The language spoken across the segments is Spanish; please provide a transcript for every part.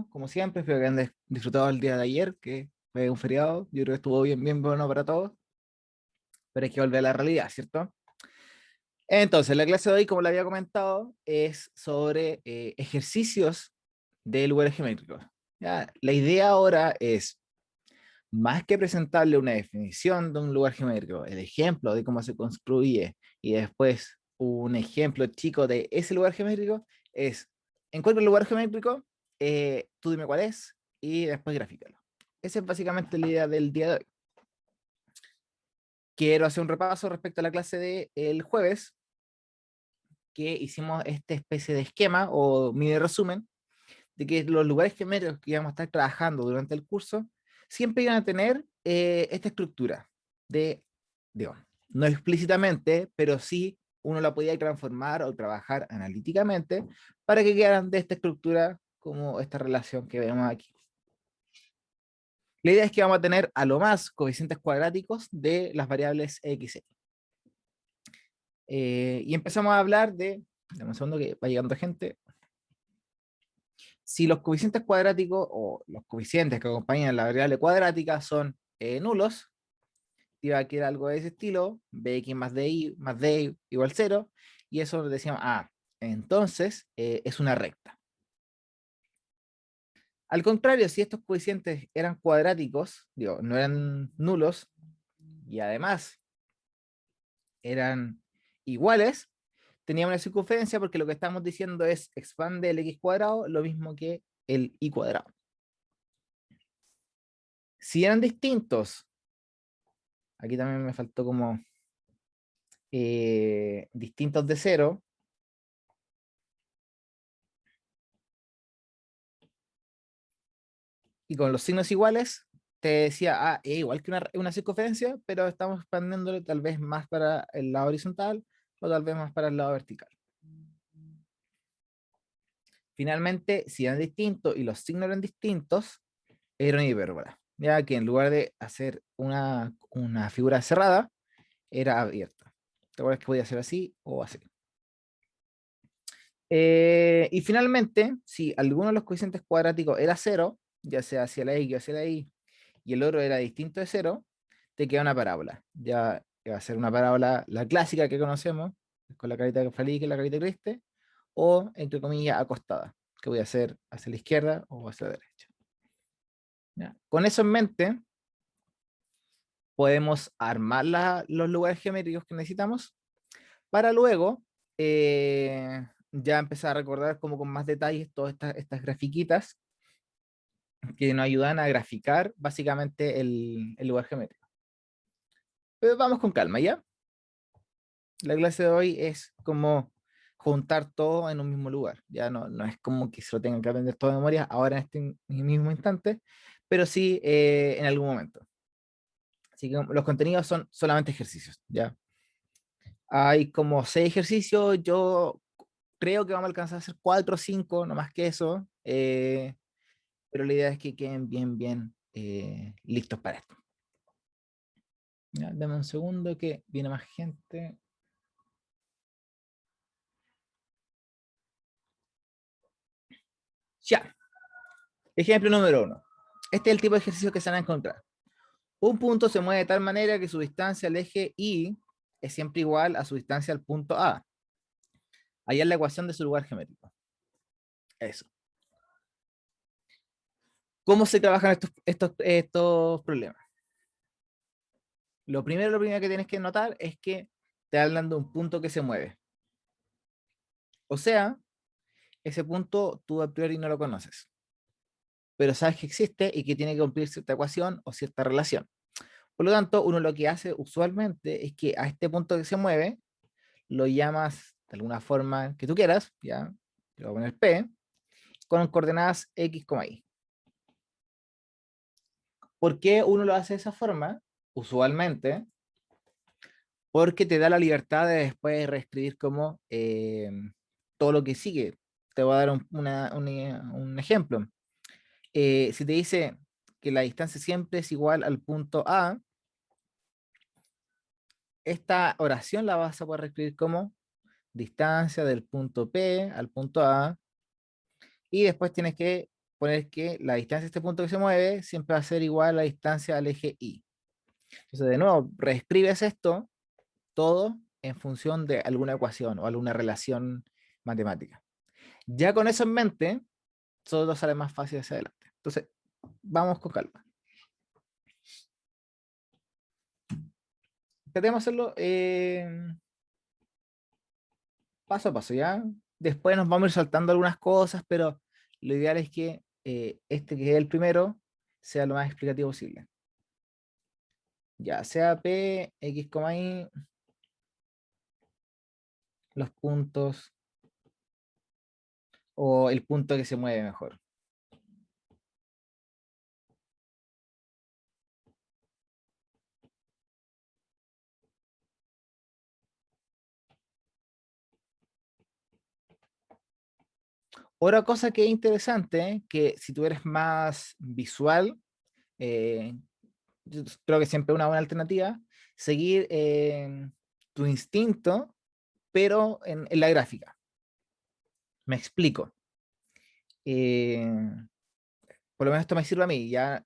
como siempre, espero que hayan disfrutado el día de ayer, que fue un feriado. Yo creo que estuvo bien bueno para todos, pero hay que volver a la realidad, ¿cierto? Entonces, la clase de hoy, como le había comentado, es sobre ejercicios de lugares geométricos. ¿Ya? La idea ahora es, más que presentarle una definición de un lugar geométrico, el ejemplo de cómo se construye y después un ejemplo chico de ese lugar geométrico, es, encuentra el lugar geométrico, tú dime cuál es y después grafícalo. Esa es básicamente la idea del día de hoy. Quiero hacer un repaso respecto a la clase del jueves, que hicimos esta especie de esquema o mini resumen de que los lugares geométricos que íbamos a estar trabajando durante el curso siempre iban a tener esta estructura de, digo, no explícitamente, pero sí uno la podía transformar o trabajar analíticamente para que quedaran de esta estructura como esta relación que vemos aquí. La idea es que vamos a tener a lo más coeficientes cuadráticos de las variables x, y. Y empezamos a hablar de, dame un segundo que va llegando gente, si los coeficientes cuadráticos o los coeficientes que acompañan la variable cuadrática son nulos, iba a quedar algo de ese estilo, bx más di más d igual 0, y eso decíamos, entonces es una recta. Al contrario, si estos coeficientes eran cuadráticos, digo, no eran nulos, y además eran iguales, teníamos una circunferencia porque lo que estamos diciendo es expande el x cuadrado, lo mismo que el y cuadrado. Si eran distintos, aquí también me faltó como distintos de cero, y con los signos iguales, te decía, es igual que una circunferencia, pero estamos expandiéndolo tal vez más para el lado horizontal o tal vez más para el lado vertical. Finalmente, si eran distintos y los signos eran distintos, era una hipérbola, ya que en lugar de hacer una figura cerrada, era abierta. ¿Te acuerdas que podía ser así o así? Y finalmente, si alguno de los coeficientes cuadráticos era cero, ya sea hacia la x o hacia la y, y el otro era distinto de cero, te queda una parábola. Ya va a ser una parábola, la clásica que conocemos, con la carita feliz y la carita triste, o entre comillas acostada, que voy a hacer hacia la izquierda o hacia la derecha. ¿Ya? Con eso en mente, podemos armar los lugares geométricos que necesitamos para luego ya empezar a recordar como con más detalles todas estas grafiquitas que nos ayudan a graficar básicamente el lugar geométrico. Pero vamos con calma, ¿ya? La clase de hoy es como juntar todo en un mismo lugar. Ya no es como que se lo tengan que aprender todo de memoria ahora en este mismo instante, pero sí en algún momento. Así que los contenidos son solamente ejercicios, ¿ya? Hay como 6 ejercicios, yo creo que vamos a alcanzar a hacer 4 o 5, no más que eso, pero la idea es que queden bien listos para esto. Ya, dame un segundo que viene más gente. Ya, ejemplo número 1. Este es el tipo de ejercicio que se van a encontrar. Un punto se mueve de tal manera que su distancia al eje Y es siempre igual a su distancia al punto A. Allá es la ecuación de su lugar geométrico. Eso. ¿Cómo se trabajan estos problemas? Lo primero que tienes que notar es que te hablan de un punto que se mueve. O sea, ese punto tú a priori no lo conoces, pero sabes que existe y que tiene que cumplir cierta ecuación o cierta relación. Por lo tanto, uno lo que hace usualmente es que a este punto que se mueve lo llamas de alguna forma que tú quieras, ya, le voy a poner P, con coordenadas X, Y. ¿Por qué uno lo hace de esa forma? Usualmente, porque te da la libertad de después reescribir como todo lo que sigue. Te voy a dar un ejemplo. Si te dice que la distancia siempre es igual al punto A, esta oración la vas a poder reescribir como distancia del punto P al punto A, y después tienes que poner que la distancia de este punto que se mueve siempre va a ser igual a la distancia al eje Y. Entonces, de nuevo, reescribes esto todo en función de alguna ecuación o alguna relación matemática. Ya con eso en mente, todo sale más fácil hacia adelante. Entonces, vamos con calma. Tratemos de hacerlo paso a paso, ¿ya? Después nos vamos a ir saltando algunas cosas, pero lo ideal es que este que es el primero sea lo más explicativo posible. Ya sea P, X, Y, los puntos o el punto que se mueve mejor. Otra cosa que es interesante, que si tú eres más visual, eh, yo creo que siempre es una buena alternativa, seguir tu instinto, pero en la gráfica. Me explico. Eh, por lo menos esto me sirve a mí, ya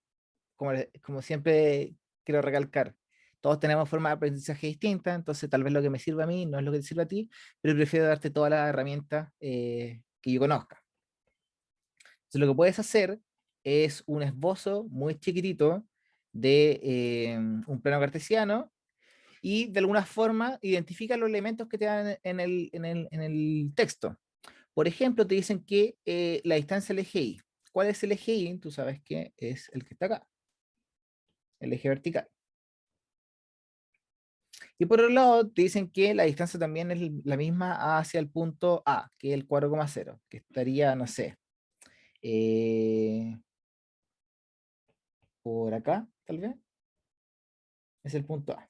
como siempre quiero recalcar, todos tenemos formas de aprendizaje distintas, entonces tal vez lo que me sirve a mí no es lo que te sirve a ti, pero prefiero darte todas las herramientas que yo conozca. Entonces lo que puedes hacer es un esbozo muy chiquitito de un plano cartesiano y de alguna forma identifica los elementos que te dan en el texto. Por ejemplo, te dicen que la distancia del eje Y. ¿Cuál es el eje Y? Tú sabes que es el que está acá, el eje vertical. Y por otro lado, te dicen que la distancia también es la misma hacia el punto A, que es el 4,0, que estaría, no sé, eh, por acá, tal vez, es el punto A.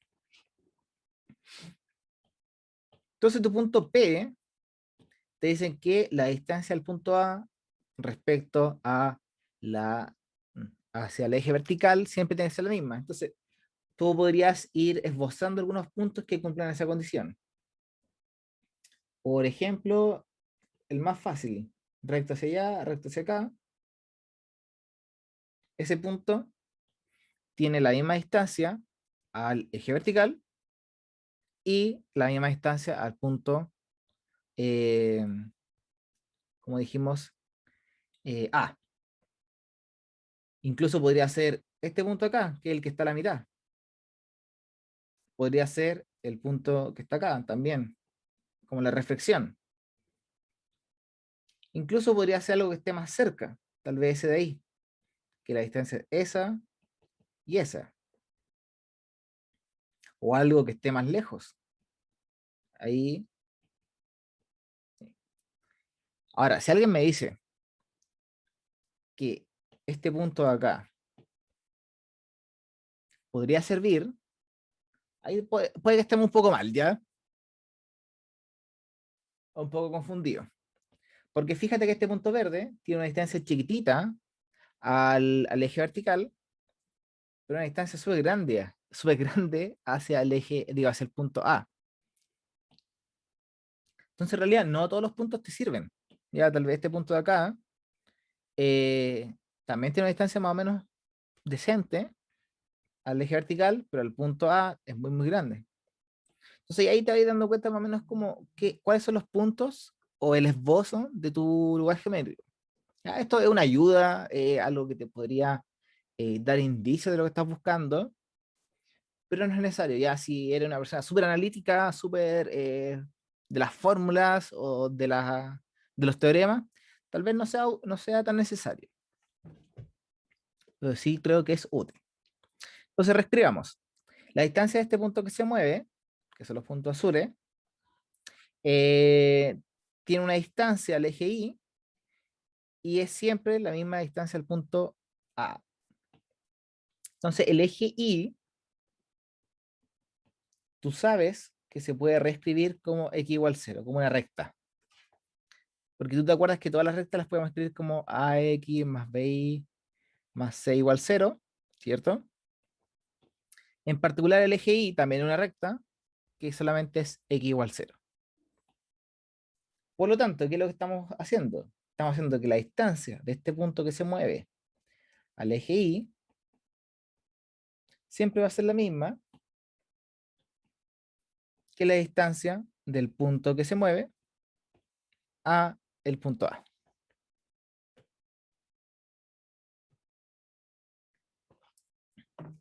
Entonces, tu punto P, te dicen que la distancia al punto A respecto a hacia el eje vertical siempre tiene que ser la misma. Entonces, tú podrías ir esbozando algunos puntos que cumplan esa condición. Por ejemplo, el más fácil, recto hacia allá, recto hacia acá. Ese punto tiene la misma distancia al eje vertical y la misma distancia al punto, eh, como dijimos, A. Incluso podría ser este punto acá, que es el que está a la mitad. Podría ser el punto que está acá también, como la reflexión. Incluso podría ser algo que esté más cerca, tal vez ese de ahí, que la distancia es esa y esa. O algo que esté más lejos. Ahí. Ahora, si alguien me dice que este punto de acá podría servir, ahí puede que estemos un poco mal, ¿ya? Un poco confundido. Porque fíjate que este punto verde tiene una distancia chiquitita al eje vertical, pero una distancia súper grande hacia el eje, digo, hacia el punto A. Entonces, en realidad, no todos los puntos te sirven. Ya, tal vez este punto de acá eh, también tiene una distancia más o menos decente al eje vertical, pero el punto A es muy, muy grande. Entonces, ahí te vas dando cuenta más o menos como cuáles son los puntos o el esbozo de tu lugar geométrico. Ya, esto es una ayuda, algo que te podría dar indicios de lo que estás buscando, pero no es necesario. Ya si eres una persona súper analítica, súper de las fórmulas o de los teoremas, tal vez no sea tan necesario. Pero sí creo que es útil. Entonces reescribamos. La distancia de este punto que se mueve, que son los puntos azules, eh, tiene una distancia al eje y es siempre la misma distancia al punto A. Entonces el eje Y, tú sabes que se puede reescribir como x igual 0, como una recta. Porque tú te acuerdas que todas las rectas las podemos escribir como ax más bi más c igual 0, ¿cierto? En particular el eje Y también es una recta que solamente es x igual 0. Por lo tanto, ¿qué es lo que estamos haciendo? estamos haciendo que la distancia de este punto que se mueve al eje Y siempre va a ser la misma que la distancia del punto que se mueve a el punto A.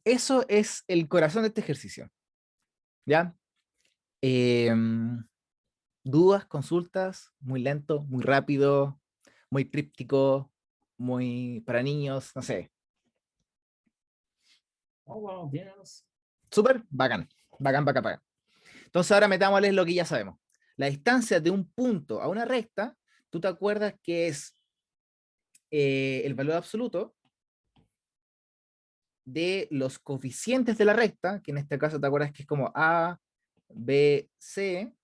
Eso es el corazón de este ejercicio, ¿ya? Em, Dudas, consultas, muy lento, muy rápido, muy críptico, muy para niños, no sé. Oh, wow, yes. Súper bacán, bacán, bacán, bacán. Entonces ahora metámosles lo que ya sabemos. La distancia de un punto a una recta, tú te acuerdas que es el valor absoluto de los coeficientes de la recta, que en este caso te acuerdas que es como A, B, C.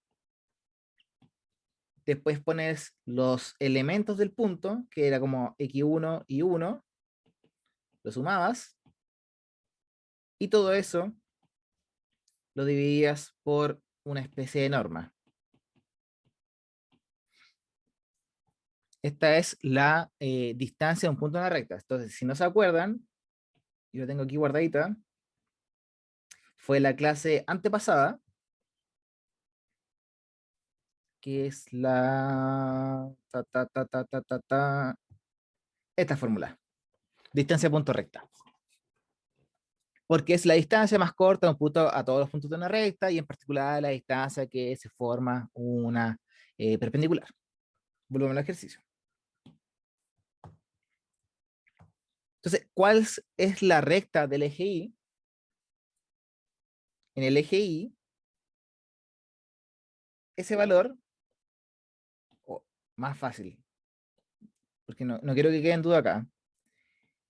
Después pones los elementos del punto, que era como x1 y 1, lo sumabas, y todo eso lo dividías por una especie de norma. Esta es la distancia de un punto en la recta. Entonces, si no se acuerdan, yo lo tengo aquí guardadita, fue la clase antepasada, que es esta fórmula, distancia de punto recta. Porque es la distancia más corta de un punto a todos los puntos de una recta y en particular la distancia que se forma una perpendicular. Volvemos al ejercicio. Entonces, ¿cuál es la recta del eje Y? En el eje Y, ese valor, o más fácil, porque no quiero que quede en duda acá,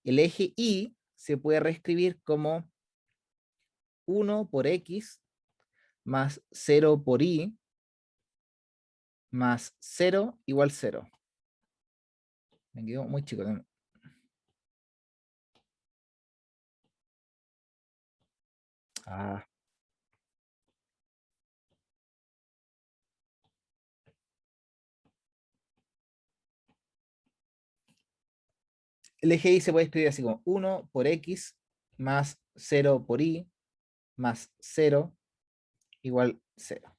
el eje Y se puede reescribir como 1 por X más 0 por Y más 0 igual 0. Me quedo muy chico. Ah, el eje Y se puede escribir así como 1 por X más 0 por Y más 0 igual 0.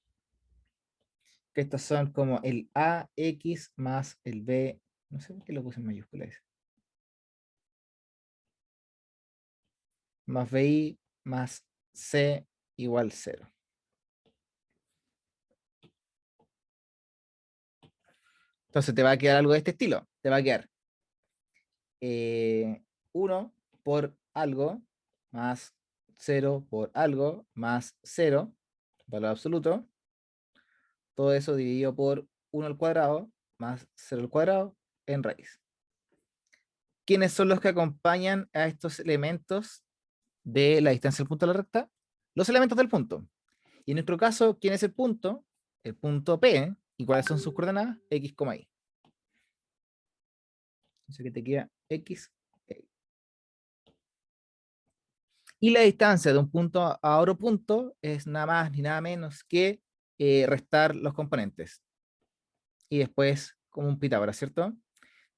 Que estos son como el AX más el B. No sé por qué lo puse en mayúsculas. Más BI más C igual 0. Entonces te va a quedar algo de este estilo. Te va a quedar 1 por algo más 0 por algo más 0, valor absoluto. Todo eso dividido por 1 al cuadrado más 0 al cuadrado en raíz. ¿Quiénes son los que acompañan a estos elementos de la distancia del punto de la recta? Los elementos del punto. Y en nuestro caso, ¿quién es el punto? El punto P. ¿Y cuáles son sus coordenadas? X, Y. Entonces que te queda X. Y la distancia de un punto a otro punto es nada más ni nada menos que restar los componentes. Y después, como un Pitágoras, ¿cierto?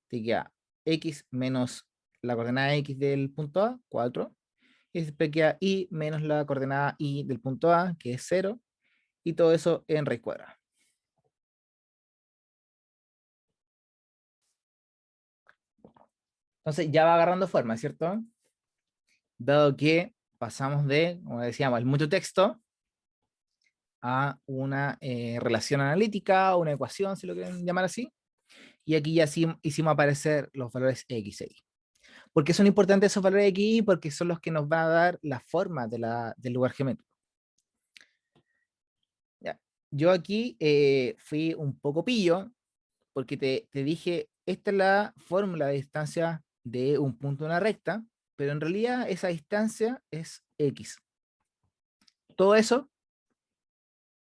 Te queda X menos la coordenada X del punto A, 4. Y después queda Y menos la coordenada Y del punto A, que es 0. Y todo eso en raíz cuadrada. Entonces ya va agarrando forma, ¿cierto? Dado que pasamos de, como decíamos, el mucho texto a una relación analítica, una ecuación, si lo quieren llamar así. Y aquí ya sí hicimos aparecer los valores X y Y. ¿Por qué son importantes esos valores X y Y? Porque son los que nos van a dar la forma del lugar geométrico. Ya. Yo aquí fui un poco pillo, porque te dije, esta es la fórmula de distancia de un punto de una recta, pero en realidad esa distancia es X. Todo eso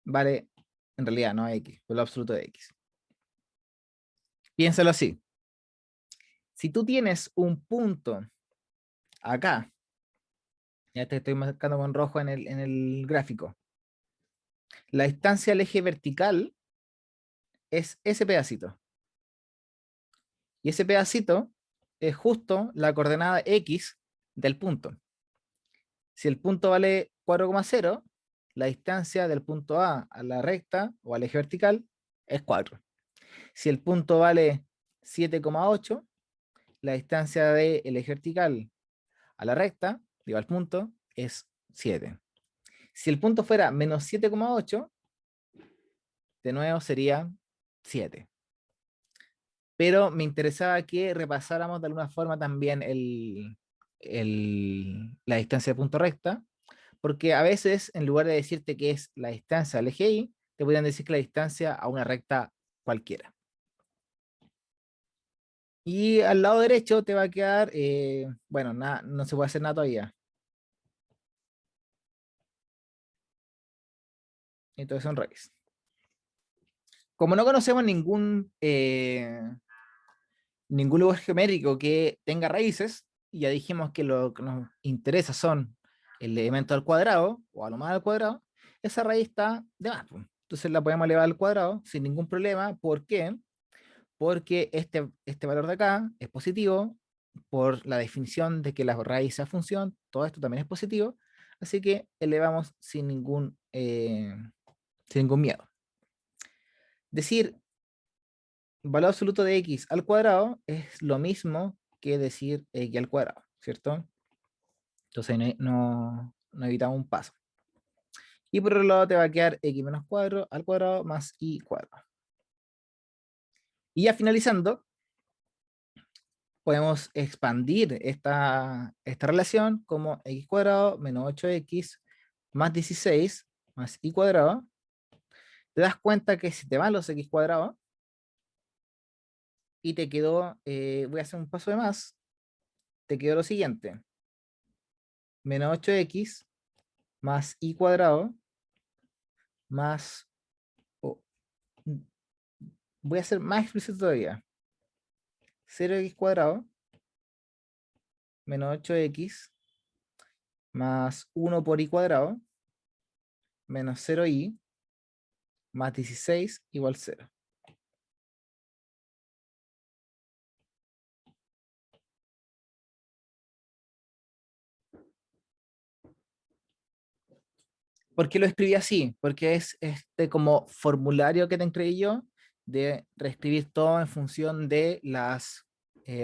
vale, en realidad no X, por lo absoluto de X. Piénsalo así. Si tú tienes un punto acá, ya te estoy marcando con rojo en el gráfico, la distancia al eje vertical es ese pedacito. Y ese pedacito es justo la coordenada X del punto. Si el punto vale 4,0, la distancia del punto a la recta o al eje vertical es 4. Si el punto vale 7,8, la distancia del eje vertical a la recta, digo al punto, es 7. Si el punto fuera menos 7,8, de nuevo sería 7. Pero me interesaba que repasáramos de alguna forma también la distancia de punto recta, porque a veces en lugar de decirte que es la distancia al eje Y, te podrían decir que la distancia a una recta cualquiera. Y al lado derecho te va a quedar, bueno, no se puede hacer nada todavía. Entonces son raíces. Como no conocemos ningún lugar geométrico que tenga raíces, y ya dijimos que lo que nos interesa son el elemento al cuadrado o a lo más al cuadrado, esa raíz está de más, pues. Entonces la podemos elevar al cuadrado sin ningún problema. ¿Por qué? Porque este valor de acá es positivo por la definición de que la raíz sea función, todo esto también es positivo, así que elevamos sin ningún miedo. Decir valor absoluto de x al cuadrado es lo mismo que decir x al cuadrado, ¿cierto? Entonces no evitamos un paso. Y por otro lado te va a quedar x menos 4 al cuadrado más y cuadrado. Y ya finalizando, podemos expandir esta relación como x cuadrado menos 8x más 16 más y cuadrado. Te das cuenta que si te van los x cuadrados y te quedó, voy a hacer un paso de más, te quedó lo siguiente, menos 8x más y cuadrado más, oh, voy a ser más explícito todavía, 0x cuadrado menos 8x más 1 por y cuadrado menos 0y más 16 igual 0. ¿Por qué lo escribí así? Porque es este como formulario que te entregué yo de reescribir todo en función de las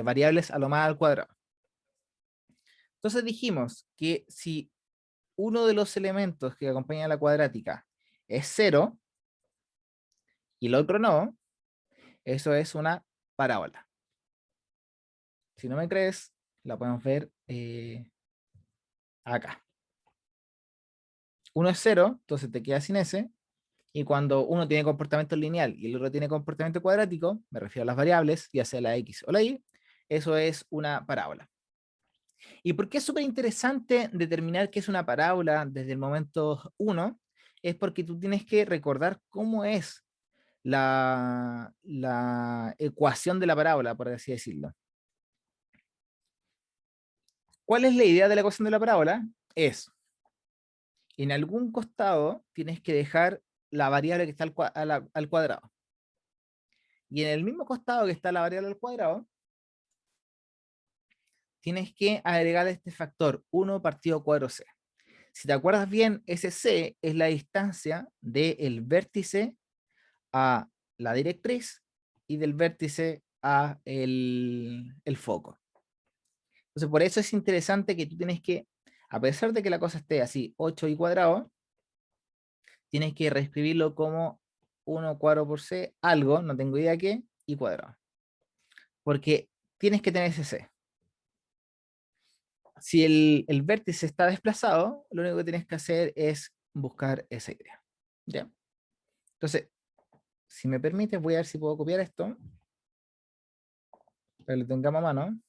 variables a lo más al cuadrado. Entonces dijimos que si uno de los elementos que acompaña a la cuadrática es 0 y el otro no, eso es una parábola. Si no me crees, la podemos ver acá. Uno es 0, entonces te quedas sin ese. Y cuando uno tiene comportamiento lineal y el otro tiene comportamiento cuadrático, me refiero a las variables, ya sea la x o la y, eso es una parábola. ¿Y por qué es súper interesante determinar qué es una parábola desde el momento 1? Es porque tú tienes que recordar cómo es la ecuación de la parábola, por así decirlo. ¿Cuál es la idea de la ecuación de la parábola? Es, en algún costado tienes que dejar la variable que está al cuadrado. Y en el mismo costado que está la variable al cuadrado, tienes que agregar este factor 1 partido cuadro c. Si te acuerdas bien, ese c es la distancia del vértice a la directriz y del vértice a el foco. Entonces, por eso es interesante que tú tienes que, a pesar de que la cosa esté así, 8 y cuadrado, tienes que reescribirlo como 1 cuadrado por c, algo, no tengo idea qué, y cuadrado. Porque tienes que tener ese c. Si el vértice está desplazado, lo único que tienes que hacer es buscar esa idea. ¿Ya? Entonces, si me permites, voy a ver si puedo copiar esto, para que lo tengamos a mano.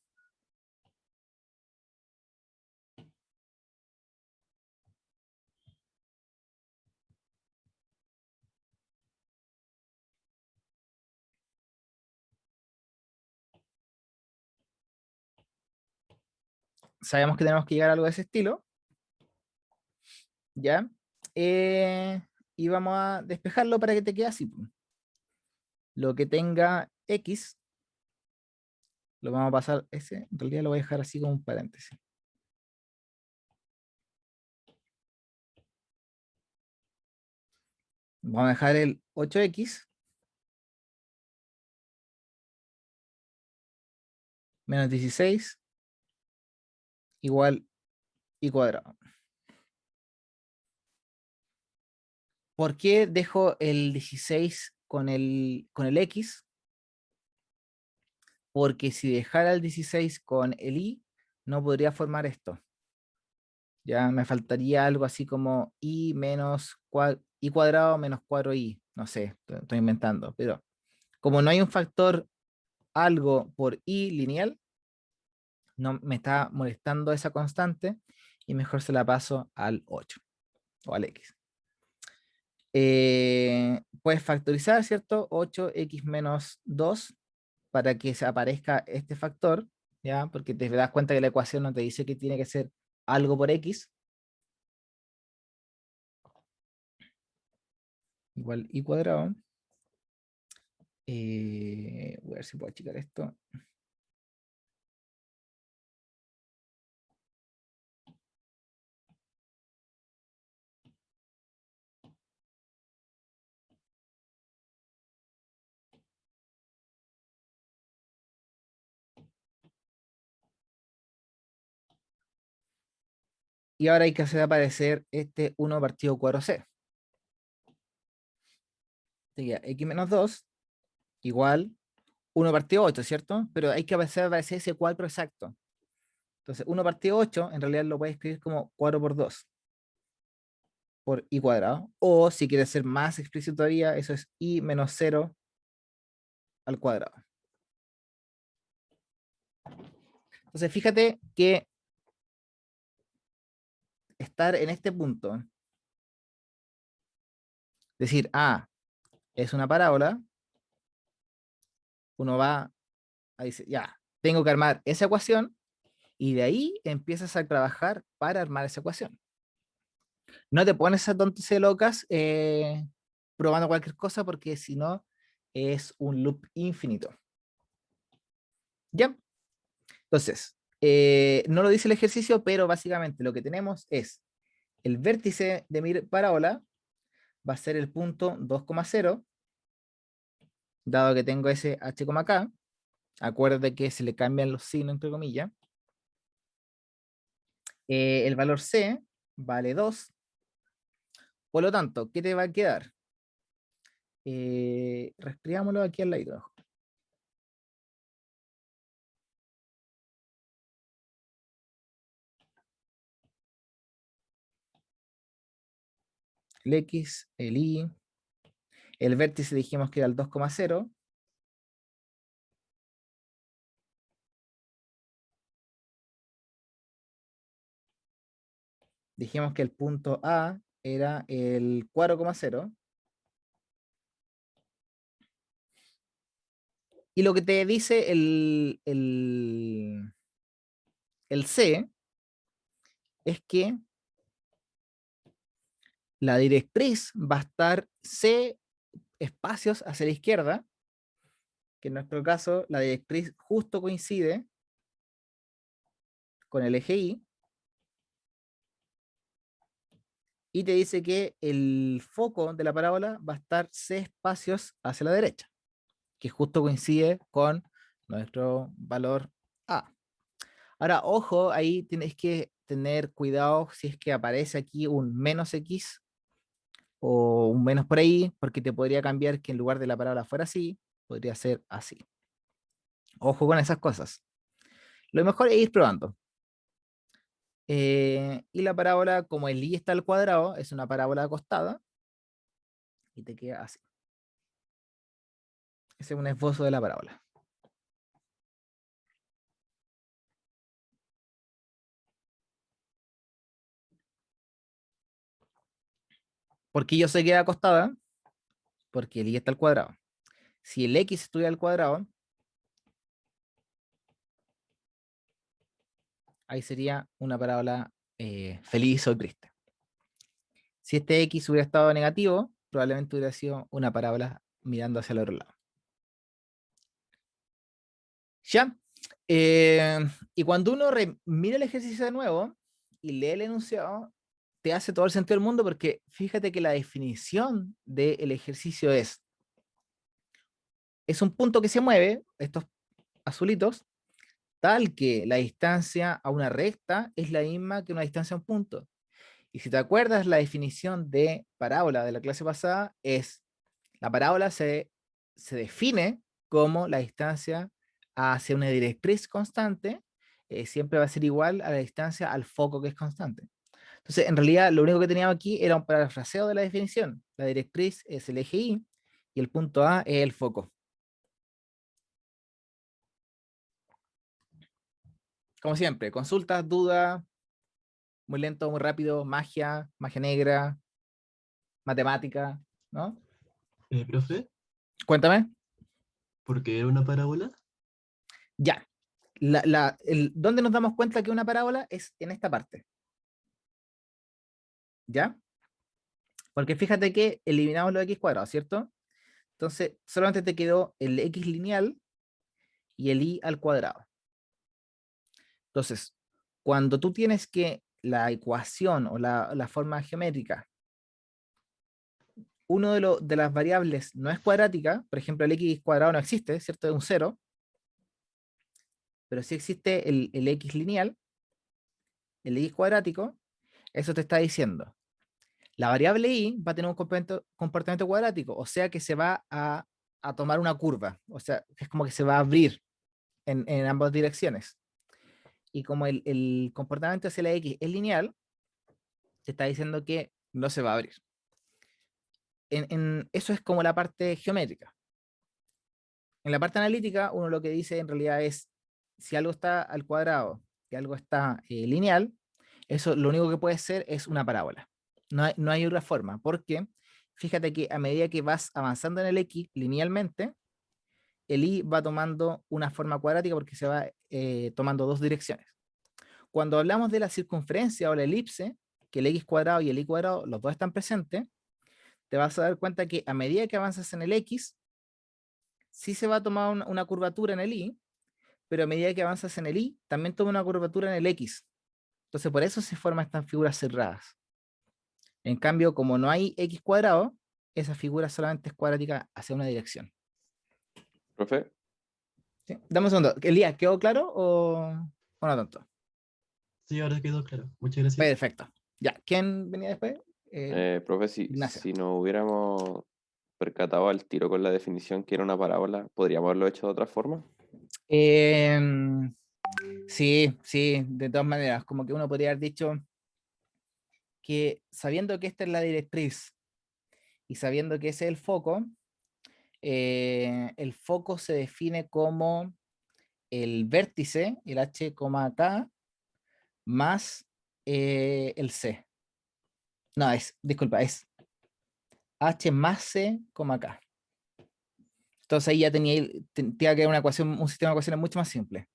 Sabemos que tenemos que llegar a algo de ese estilo, ¿ya? Y vamos a despejarlo para que te quede así. Lo que tenga x Lo vamos a pasar, ese en realidad lo voy a dejar así como un paréntesis. Vamos a dejar el 8x menos 16 igual y cuadrado. ¿Por qué dejo el 16 con el x? Porque si dejara el 16 con el y, no podría formar esto. Ya me faltaría algo así como y menos y cuadrado menos 4y. No sé, estoy inventando. Pero como no hay un factor algo por y lineal, no me está molestando esa constante y mejor se la paso al 8 o al x. Puedes factorizar, ¿cierto? 8x menos 2 para que se aparezca este factor, ¿ya? Porque te das cuenta que la ecuación no te dice que tiene que ser algo por x, igual y cuadrado. Voy a ver si puedo achicar esto. Y ahora hay que hacer aparecer este 1 partido cuadro c. Sería x menos 2 igual 1 partido 8, ¿cierto? Pero hay que hacer aparecer ese 4 exacto. Entonces, 1 partido 8 en realidad lo puedes escribir como 4 por 2 por i cuadrado. O si quieres ser más explícito todavía, eso es i menos 0 al cuadrado. Entonces, fíjate que estar en este punto, decir, ah, es una parábola, uno va a decir, ya, tengo que armar esa ecuación y de ahí empiezas a trabajar para armar esa ecuación. No te pones a tontas y locas probando cualquier cosa porque si no es un loop infinito. ¿Ya? Entonces, no lo dice el ejercicio, pero básicamente lo que tenemos es el vértice de mi parábola va a ser el punto 2,0, dado que tengo ese h, k. Acuérdate que se le cambian los signos entre comillas. El valor c vale 2. Por lo tanto, ¿qué te va a quedar? Reescribámoslo aquí al lado. El x, el y, el vértice dijimos que era el 2,0. Dijimos que el punto A era el 4,0. Y lo que te dice el C es que la directriz va a estar C espacios hacia la izquierda, que en nuestro caso la directriz justo coincide con el eje Y, y te dice que el foco de la parábola va a estar C espacios hacia la derecha, que justo coincide con nuestro valor A. Ahora, ojo, ahí tienes que tener cuidado si es que aparece aquí un menos X o un menos por ahí, porque te podría cambiar que en lugar de la parábola fuera así, podría ser así. Ojo con esas cosas. Lo mejor es ir probando. Y la parábola, como el i está al cuadrado, es una parábola acostada y te queda así. Ese es un esbozo de la parábola. ¿Por qué yo sé que es acostada? Porque el i está al cuadrado. Si el x estuviera al cuadrado, ahí sería una parábola feliz o triste. Si este x hubiera estado negativo, probablemente hubiera sido una parábola mirando hacia el otro lado. ¿Ya? Y cuando uno mira el ejercicio de nuevo y lee el enunciado, te hace todo el sentido del mundo porque fíjate que la definición del ejercicio es un punto que se mueve, estos azulitos, tal que la distancia a una recta es la misma que una distancia a un punto. Y si te acuerdas, la definición de parábola de la clase pasada es, la parábola se define como la distancia hacia una directriz constante, siempre va a ser igual a la distancia al foco que es constante. Entonces, en realidad, lo único que teníamos aquí era un parafraseo de la definición. La directriz es el eje Y y el punto A es el foco. Como siempre, consultas, dudas, muy lento, muy rápido, magia, magia negra, matemática, ¿no? Profe, Cuéntame. ¿por qué era una parábola? Ya. ¿Dónde nos damos cuenta que una parábola es en esta parte? ¿Ya? Porque fíjate que eliminamos los x cuadrados, ¿cierto? Entonces, solamente te quedó el x lineal y el y al cuadrado. Entonces, cuando tú tienes que la ecuación o la forma geométrica, uno de las variables no es cuadrática, por ejemplo, el x cuadrado no existe, ¿cierto? Es un cero, pero sí existe el x lineal, el x cuadrático, eso te está diciendo. La variable y va a tener un comportamiento cuadrático, o sea que se va a tomar una curva, o sea, es como que se va a abrir en ambas direcciones. Y como el comportamiento hacia la x es lineal, te está diciendo que no se va a abrir. Eso es como la parte geométrica. En la parte analítica, uno lo que dice en realidad es, si algo está al cuadrado y algo está lineal, eso lo único que puede ser es una parábola. No hay otra forma, porque fíjate que a medida que vas avanzando en el X linealmente, el Y va tomando una forma cuadrática porque se va tomando dos direcciones. Cuando hablamos de la circunferencia o la elipse, que el X cuadrado y el Y cuadrado, los dos están presentes, te vas a dar cuenta que a medida que avanzas en el X, sí se va a tomar una curvatura en el Y, pero a medida que avanzas en el Y, también toma una curvatura en el X. Entonces, por eso se forman estas figuras cerradas. En cambio, como no hay X cuadrado, esa figura solamente es cuadrática hacia una dirección. Profe, ¿Sí? Dame un segundo. Elías, ¿quedó claro o no tanto? Sí, ahora quedó claro. Muchas gracias. Perfecto. Ya, ¿quién venía después? profe, si, Ignacio. si nos hubiéramos percatado al tiro con la definición que era una parábola, ¿podríamos haberlo hecho de otra forma? Em, sí, sí, de todas maneras, como que uno podría haber dicho que sabiendo que esta es la directriz y sabiendo que ese es el foco se define como el vértice, el h, k, más el c. No, disculpa, es h más c, k. Entonces ahí ya tenía que haber una ecuación, un sistema de ecuaciones mucho más simple.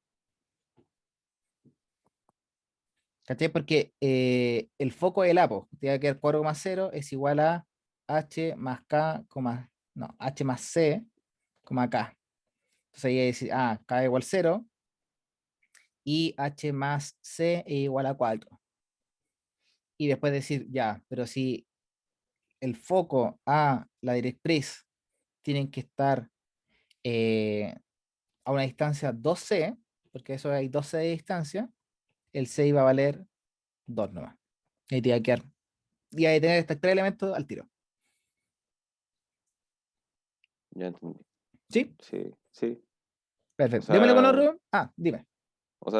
¿Cachai? Porque el foco del APO, tiene que haber 4,0 es igual a h más k, no, h más c, k. Entonces ahí decir, k igual 0 y h más c es igual a 4. Y después decir, ya, pero si el foco a la directriz tienen que estar a una distancia 2c, porque eso hay 2c de distancia, el c iba a valer 2 nomás. Ahí te iba a quedar. Y hay que tener estos tres elementos al tiro. Ya entendí. ¿Sí? Sí, sí. O Perfecto. Démosle con sea, otro. Dime.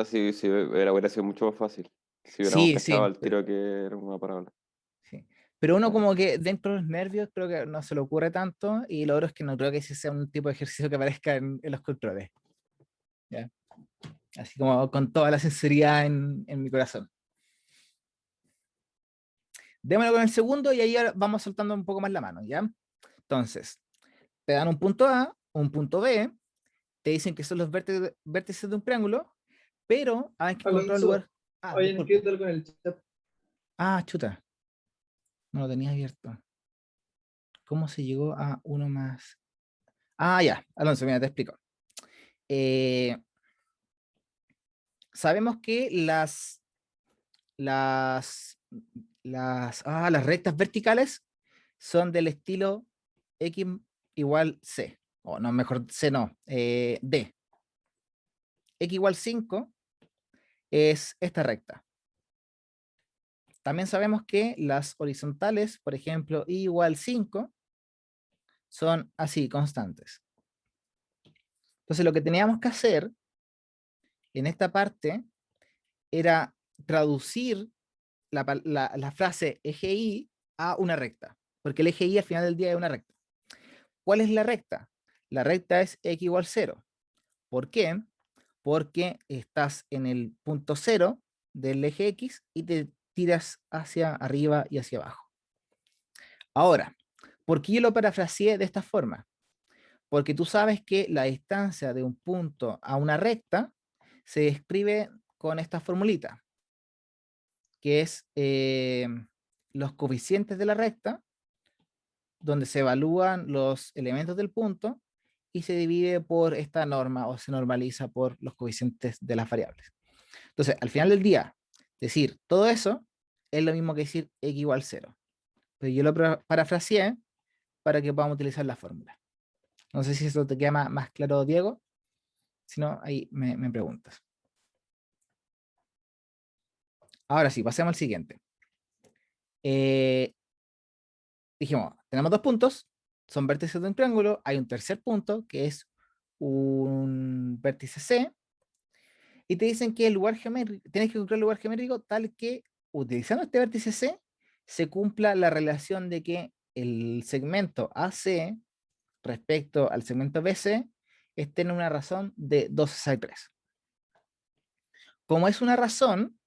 si hubiera sido mucho más fácil. Si hubiéramos Sí, cachado sí, al tiro que era una parábola. sí. Pero uno Ya. como que dentro de los nervios creo que no se le ocurre tanto y lo otro es que no creo que ese sea un tipo de ejercicio que aparezca en los controles. ¿Ya? Así como con toda la sinceridad en mi corazón. Démosle con el segundo y ahí ahora vamos soltando un poco más la mano, ¿ya? Entonces, te dan un punto A, un punto B, te dicen que son los vértices de un triángulo, pero hay que encontrar un lugar. Alonso, oye, no Disculpa. escrito algo en el chat. Chuta, no lo tenía abierto. ¿Cómo se llegó a uno más? Ya, Alonso, mira, te explico. Eh, sabemos que las rectas verticales son del estilo X igual C, o no, mejor C no, D. X igual 5 es esta recta. También sabemos que las horizontales, por ejemplo, Y igual 5, son así, constantes. Entonces lo que teníamos que hacer en esta parte era traducir la frase eje Y a una recta, porque el eje Y al final del día es una recta. ¿Cuál es la recta? La recta es X igual 0. ¿Por qué? Porque estás en el punto 0 del eje X y te tiras hacia arriba y hacia abajo. Ahora, ¿por qué yo lo parafraseé de esta forma? Porque tú sabes que la distancia de un punto a una recta se describe con esta formulita, que es los coeficientes de la recta, donde se evalúan los elementos del punto y se divide por esta norma o se normaliza por los coeficientes de las variables. Entonces, al final del día, decir todo eso es lo mismo que decir X igual 0. Pero yo lo parafraseé para que podamos utilizar la fórmula. No sé si eso te queda más claro, Diego. Si no, ahí me preguntas. Ahora sí, pasemos al siguiente. Dijimos, tenemos dos puntos, son vértices de un triángulo, hay un tercer punto que es un vértice C, y te dicen que el lugar geométrico, tienes que encontrar el lugar geométrico tal que, utilizando este vértice C, se cumpla la relación de que el segmento AC respecto al segmento BC esté en una razón de 2,3. Como es una razón,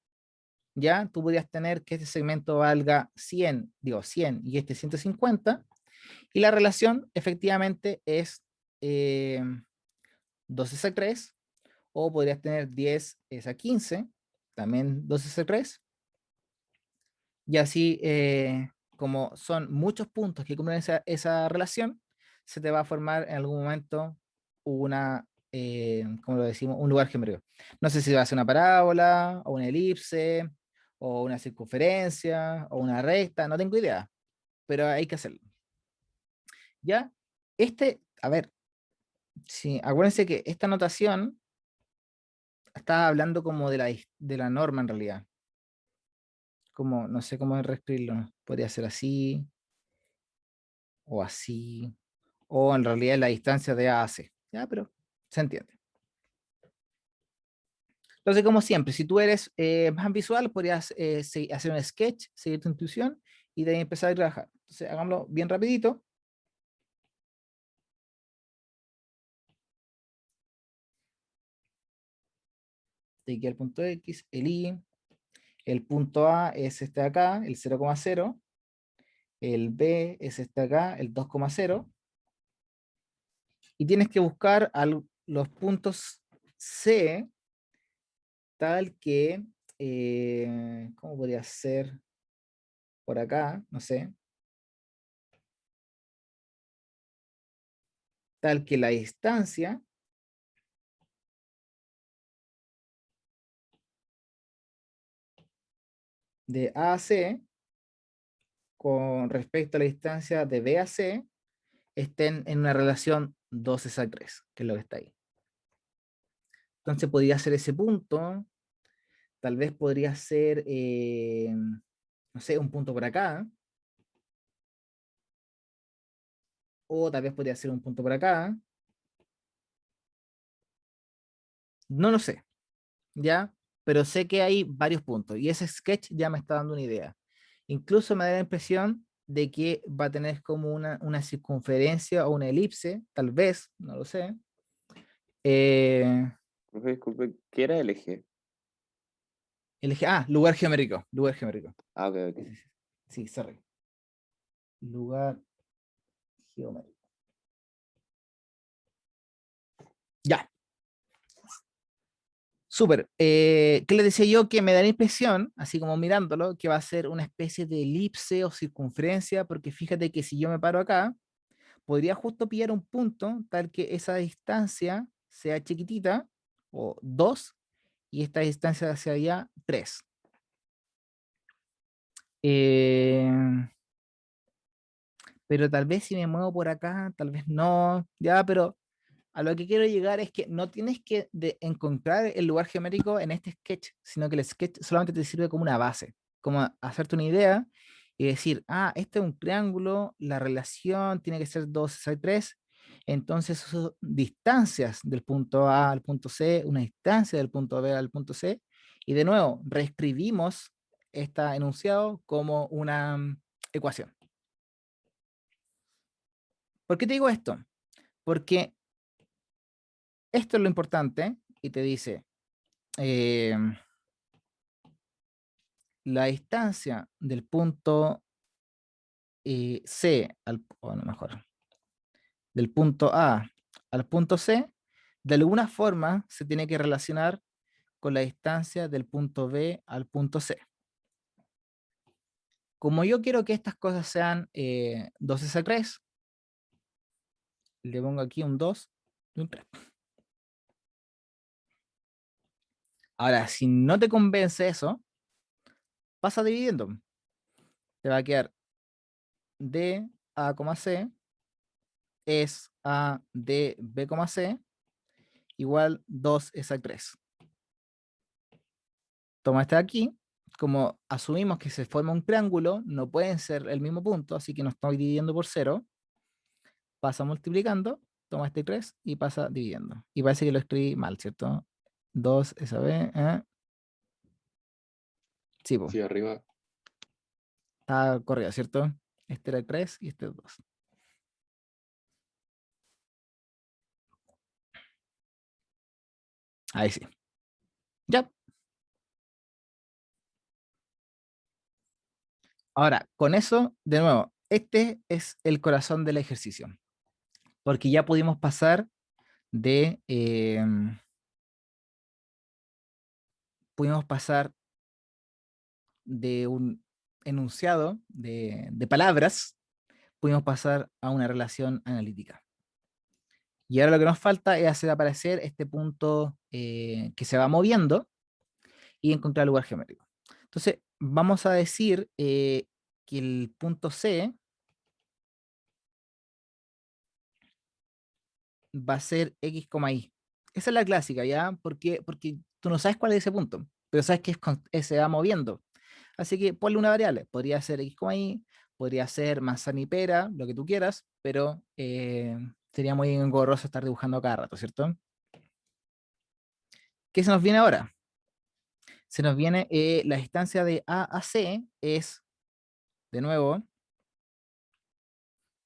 ya tú podrías tener que este segmento valga 100 y este 150, y la relación efectivamente es 2,3, o podrías tener 10 es a 15, también 2,3, y así como son muchos puntos que cumplen esa relación, se te va a formar en algún momento una, como lo decimos, un lugar geométrico. No sé si va a ser una parábola, o una elipse, o una circunferencia, o una recta, no tengo idea, pero hay que hacerlo. ¿Ya? A ver, sí, acuérdense que esta notación está hablando como de la norma en realidad. Como, no sé cómo reescribirlo. Podría ser así, o así, o en realidad la distancia de A a C. ¿Ya? Pero se entiende. Entonces, como siempre, si tú eres más visual, podrías hacer un sketch, seguir tu intuición y de ahí empezar a trabajar. Entonces, hagámoslo bien rapidito. De aquí al punto X, el Y, el punto A es este de acá, el 0,0, el B es este de acá, el 2,0, y tienes que buscar los puntos C tal que, ¿cómo podría ser? Por acá, no sé, tal que la distancia de A a C con respecto a la distancia de B a C estén en una relación 2,3, que es lo que está ahí. Entonces podría ser ese punto, tal vez podría ser, no sé, un punto por acá, o tal vez podría ser un punto por acá, no lo sé, ¿ya? Pero sé que hay varios puntos y ese sketch ya me está dando una idea. Incluso me da la impresión de que va a tener como una circunferencia o una elipse, tal vez, no lo sé. Profe, disculpe, ¿qué era el eje? Lugar geométrico, lugar geométrico. Ah, ok, ok. Sí, sorry. Lugar geométrico. Ya. Súper. ¿Qué les decía yo? Que me da la impresión, así como mirándolo, que va a ser una especie de elipse o circunferencia, porque fíjate que si yo me paro acá, podría justo pillar un punto tal que esa distancia sea chiquitita, o 2, y esta distancia hacia allá, 3. Pero tal vez si me muevo por acá, tal vez no, ya, pero a lo que quiero llegar es que no tienes que encontrar el lugar geométrico en este sketch, sino que el sketch solamente te sirve como una base, como hacerte una idea y decir, ah, este es un triángulo, la relación tiene que ser 2, 6, 3, entonces son distancias del punto A al punto C, una distancia del punto B al punto C, y de nuevo, reescribimos este enunciado como una ecuación. ¿Por qué te digo esto? Porque esto es lo importante y te dice la distancia del punto C al, o no, mejor, del punto A al punto C, de alguna forma se tiene que relacionar con la distancia del punto B al punto C. Como yo quiero que estas cosas sean 2s3, le pongo aquí un 2 y un 3. Ahora, si no te convence eso, pasa dividiendo. Te va a quedar D A, C es A de B, C igual 2s3. Toma este de aquí, como asumimos que se forma un triángulo, no pueden ser el mismo punto, así que no estoy dividiendo por 0, pasa multiplicando, toma este 3 y pasa dividiendo. Y parece que lo escribí mal, ¿cierto? 2s, sí, pues, Sí, arriba. está correcto, ¿cierto? Este era el 3 y este es 2. Ahí sí. Ya. Ahora, con eso, de nuevo, este es el corazón del ejercicio, porque ya pudimos pasar de, pudimos pasar de un enunciado de palabras, pudimos pasar a una relación analítica. Y ahora lo que nos falta es hacer aparecer este punto que se va moviendo y encontrar el lugar geométrico. Entonces, vamos a decir que el punto C va a ser X, Y. Esa es la clásica, ¿ya? Porque tú no sabes cuál es ese punto, pero sabes que se va moviendo. Así que ponle una variable. Podría ser X, Y, podría ser manzana y pera, lo que tú quieras, pero sería muy engorroso estar dibujando cada rato, ¿cierto? ¿Qué se nos viene ahora? Se nos viene la distancia de A a C es, de nuevo,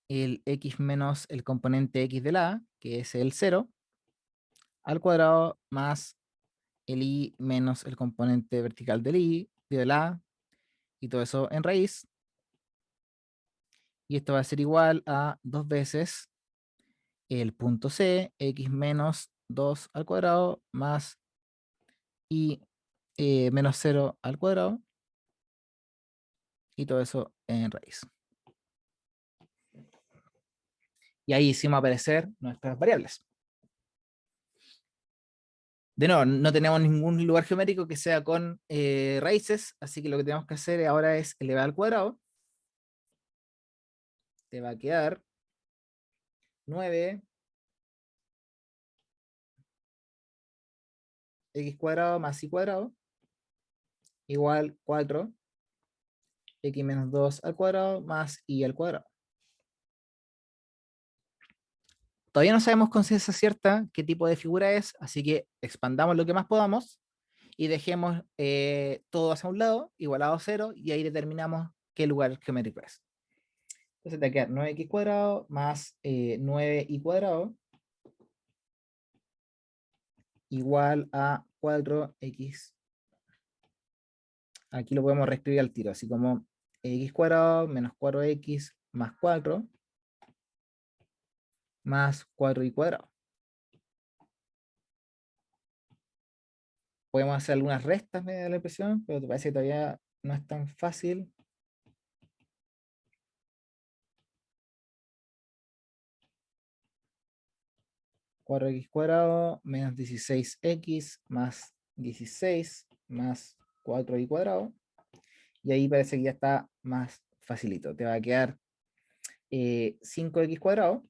el X menos el componente X de la A, que es el 0, al cuadrado más el Y menos el componente vertical del Y, de la A, y todo eso en raíz. Y esto va a ser igual a 2 veces el punto C, X menos 2 al cuadrado más Y menos 0 al cuadrado, y todo eso en raíz. Y ahí hicimos aparecer nuestras variables. De nuevo, no tenemos ningún lugar geométrico que sea con raíces, así que lo que tenemos que hacer ahora es elevar al cuadrado. Te va a quedar 9 x cuadrado más y cuadrado igual 4 x menos 2 al cuadrado más y al cuadrado. Todavía no sabemos con ciencia cierta qué tipo de figura es, así que expandamos lo que más podamos y dejemos todo hacia un lado, igualado a 0, y ahí determinamos qué lugar geométrico es. Entonces te queda 9x cuadrado más 9y cuadrado igual a 4x. Aquí lo podemos reescribir al tiro, así como x cuadrado menos 4x más 4 más 4y cuadrado. Podemos hacer algunas restas, me da la impresión, pero te parece que todavía no es tan fácil. 4x cuadrado menos 16x más 16 más 4y cuadrado. Y ahí parece que ya está más facilito. Te va a quedar 5x cuadrado.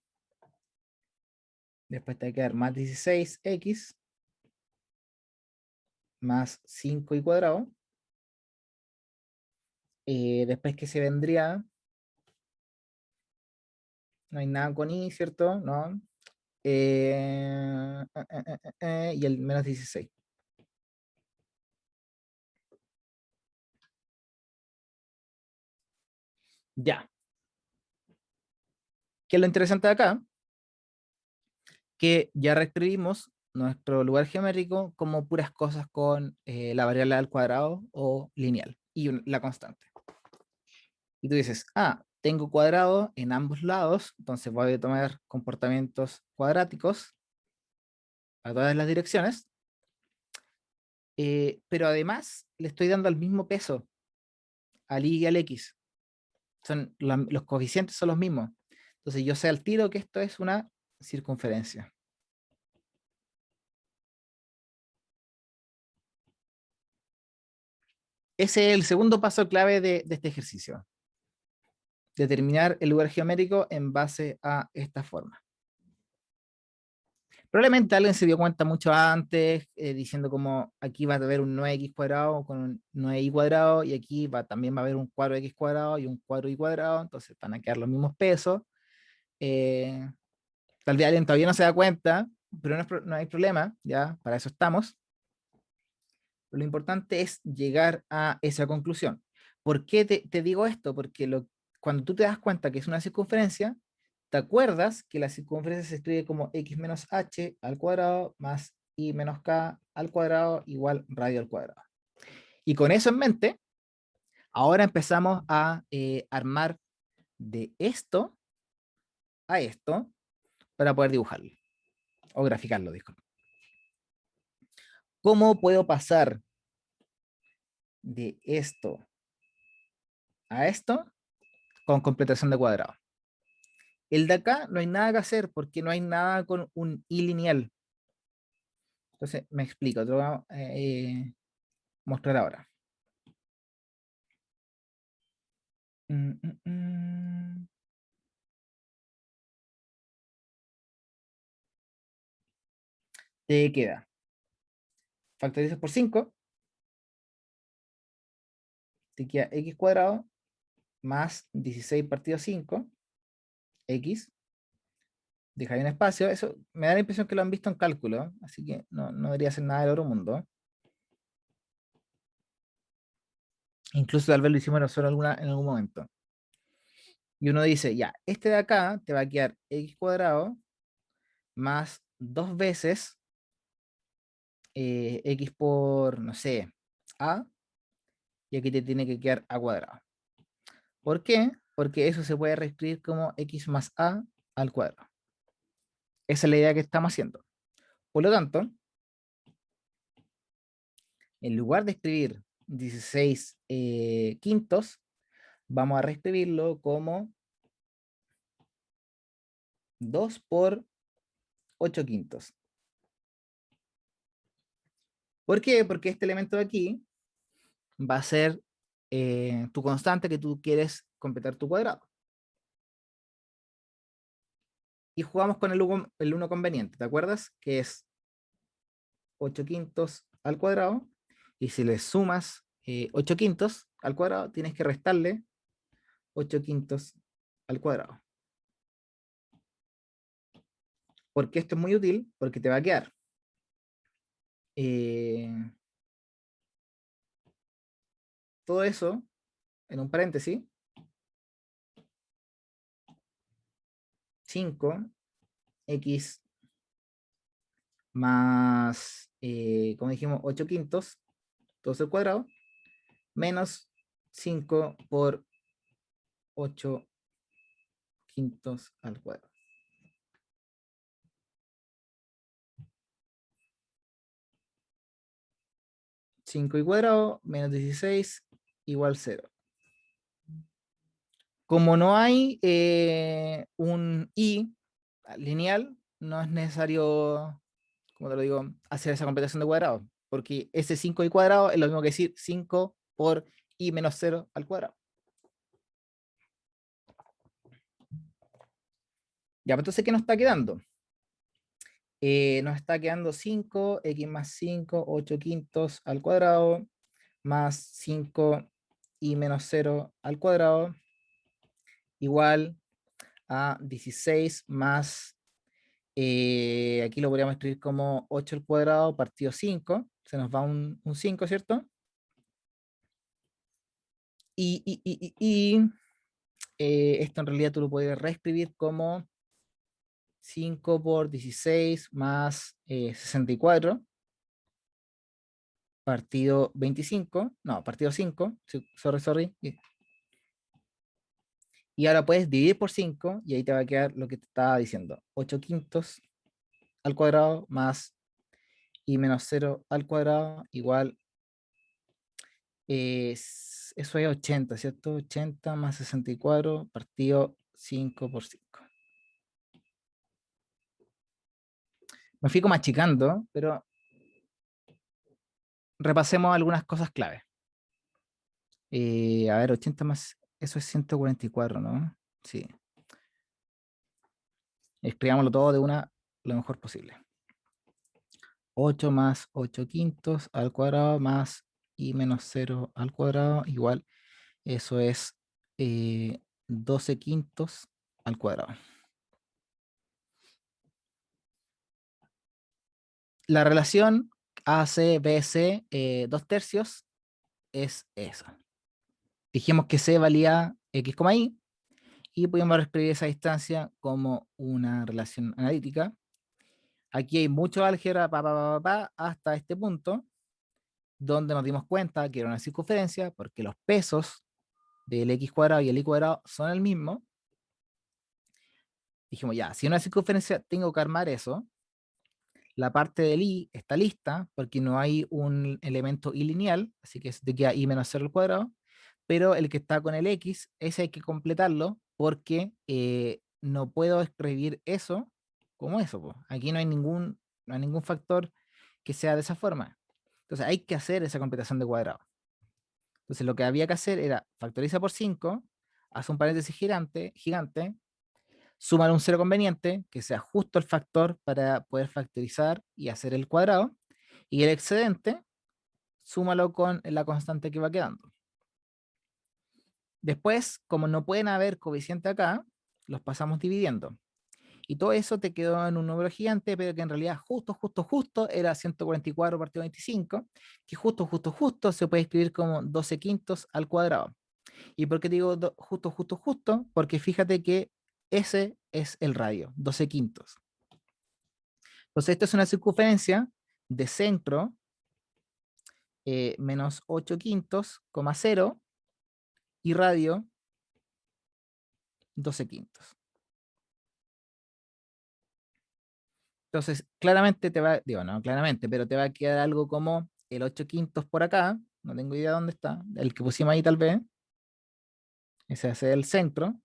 Después te va a quedar más 16x más 5y cuadrado. Después que se vendría, no hay nada con y, ¿cierto? No. Y el menos 16. Ya. ¿Qué es lo interesante de acá? Que ya reescribimos nuestro lugar geométrico como puras cosas con la variable al cuadrado o lineal y la constante. Y tú dices, tengo cuadrado en ambos lados, entonces voy a tomar comportamientos cuadráticos a todas las direcciones, pero además le estoy dando el mismo peso al y al x. Los coeficientes son los mismos. Entonces yo sé al tiro que esto es una circunferencia. Ese es el segundo paso clave de este ejercicio. Determinar el lugar geométrico en base a esta forma. Probablemente alguien se dio cuenta mucho antes, diciendo como aquí va a haber un 9x cuadrado con un 9y cuadrado, y aquí también va a haber un 4x cuadrado y un 4y cuadrado, entonces van a quedar los mismos pesos. Tal vez alguien todavía no se da cuenta, pero no hay problema, ya, para eso estamos. Pero lo importante es llegar a esa conclusión. ¿Por qué te digo esto? Porque cuando tú te das cuenta que es una circunferencia, ¿te acuerdas que la circunferencia se escribe como x menos h al cuadrado más y menos k al cuadrado igual radio al cuadrado? Y con eso en mente, ahora empezamos a armar de esto a esto para poder dibujarlo o graficarlo, disculpa. ¿Cómo puedo pasar de esto a esto con completación de cuadrado? El de acá no hay nada que hacer porque no hay nada con un y lineal. Entonces, me explico, te lo voy a mostrar ahora. Te queda, factorizas por 5, te queda x cuadrado más 16 partido 5, x, deja ahí un espacio, eso me da la impresión que lo han visto en cálculo, así que no debería ser nada del otro mundo. Incluso tal vez lo hicimos nosotros en algún momento. Y uno dice, ya, este de acá te va a quedar x cuadrado más 2 veces x por, no sé, a, y aquí te tiene que quedar a cuadrado. ¿Por qué? Porque eso se puede reescribir como x más a al cuadrado. Esa es la idea que estamos haciendo. Por lo tanto, en lugar de escribir 16 quintos, vamos a reescribirlo como 2 por 8 quintos. ¿Por qué? Porque este elemento de aquí va a ser tu constante que tú quieres completar tu cuadrado. Y jugamos con el 1 conveniente, ¿te acuerdas? Que es 8 quintos al cuadrado, y si le sumas 8 quintos al cuadrado, tienes que restarle 8 quintos al cuadrado. Porque esto es muy útil, porque te va a quedar todo eso en un paréntesis, 5x más, como dijimos, 8 quintos, todo eso al cuadrado, menos 5 por 8 quintos al cuadrado. Cinco y cuadrado menos 16 igual 0. Como no hay un y lineal, no es necesario, como te lo digo, hacer esa completación de cuadrado. porque ese 5i cuadrado es lo mismo que decir 5 por i menos 0 al cuadrado. Ya, pues entonces, ¿qué nos está quedando? Nos está quedando 5, x más 5, 8 quintos al cuadrado, más 5 y menos 0 al cuadrado, igual a 16 más, aquí lo podríamos escribir como 8 al cuadrado partido 5, se nos va un 5, ¿cierto? Esto en realidad tú lo puedes reescribir como 5 por 16 más 64 partido 25, no, partido 5, sorry. Y ahora puedes dividir por 5 y ahí te va a quedar lo que te estaba diciendo. 8 quintos al cuadrado más i menos 0 al cuadrado igual, eso es 80, ¿cierto? 80 más 64 partido 5 por 5. Me fui como achicando, pero repasemos algunas cosas clave. A ver, 80 más, eso es 144, ¿no? Sí. Escribámoslo todo de una lo mejor posible. 8 más 8 quintos al cuadrado más i menos 0 al cuadrado igual, eso es 12 quintos al cuadrado. La relación AC, BC, 2 tercios es esa. Dijimos que C valía x, y y podemos escribir esa distancia como una relación analítica. Aquí hay mucho álgebra hasta este punto, donde nos dimos cuenta que era una circunferencia, porque los pesos del x cuadrado y el y cuadrado son el mismo. Dijimos, ya, si una circunferencia tengo que armar eso, la parte del i está lista, porque no hay un elemento i lineal, así que te queda i menos 0 al cuadrado, pero el que está con el x, ese hay que completarlo, porque no puedo escribir eso como eso, po. Aquí no hay ningún factor que sea de esa forma. Entonces hay que hacer esa completación de cuadrado. Entonces lo que había que hacer era factoriza por 5, hace un paréntesis gigante, sumar un cero conveniente, que sea justo el factor para poder factorizar y hacer el cuadrado, y el excedente, súmalo con la constante que va quedando. Después, como no pueden haber coeficiente acá, los pasamos dividiendo. Y todo eso te quedó en un número gigante, pero que en realidad justo era 144 partido 25, que justo se puede escribir como 12 quintos al cuadrado. ¿Y por qué digo justo? Porque fíjate que ese es el radio, 12 quintos. Entonces, esto es una circunferencia de centro menos 8 quintos, 0, y radio 12 quintos. Entonces, claramente te va, digo, no claramente, pero te va a quedar algo como el 8 quintos por acá, no tengo idea dónde está, el que pusimos ahí tal vez, ese es el centro,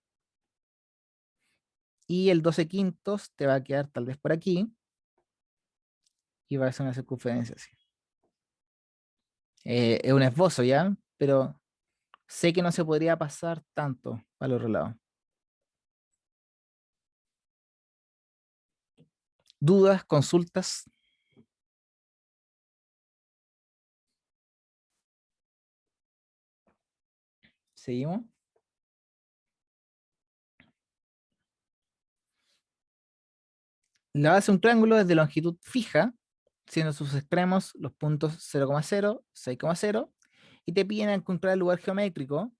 y el 12 quintos te va a quedar tal vez por aquí, y va a ser una circunferencia así. Es un esbozo ya, pero sé que no se podría pasar tanto al otro lado. ¿Dudas, consultas? ¿Seguimos? La base de un triángulo es de longitud fija, siendo sus extremos los puntos 0,0, 6,0, y te piden encontrar el lugar geométrico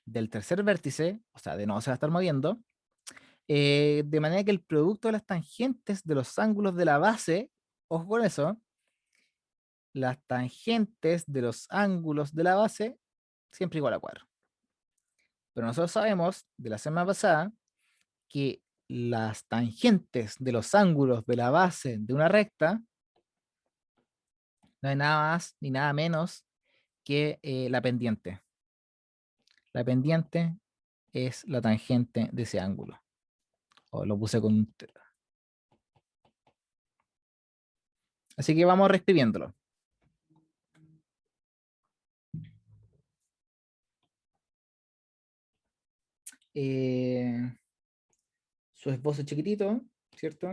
del tercer vértice, o sea, de nuevo se va a estar moviendo, de manera que el producto de las tangentes de los ángulos de la base, ojo con eso, las tangentes de los ángulos de la base, siempre igual a 4. Pero nosotros sabemos de la semana pasada que las tangentes de los ángulos de la base de una recta no es nada más ni nada menos que la pendiente. La pendiente es la tangente de ese ángulo. O lo puse con un... Así que vamos reescribiéndolo. su esbozo chiquitito, ¿cierto?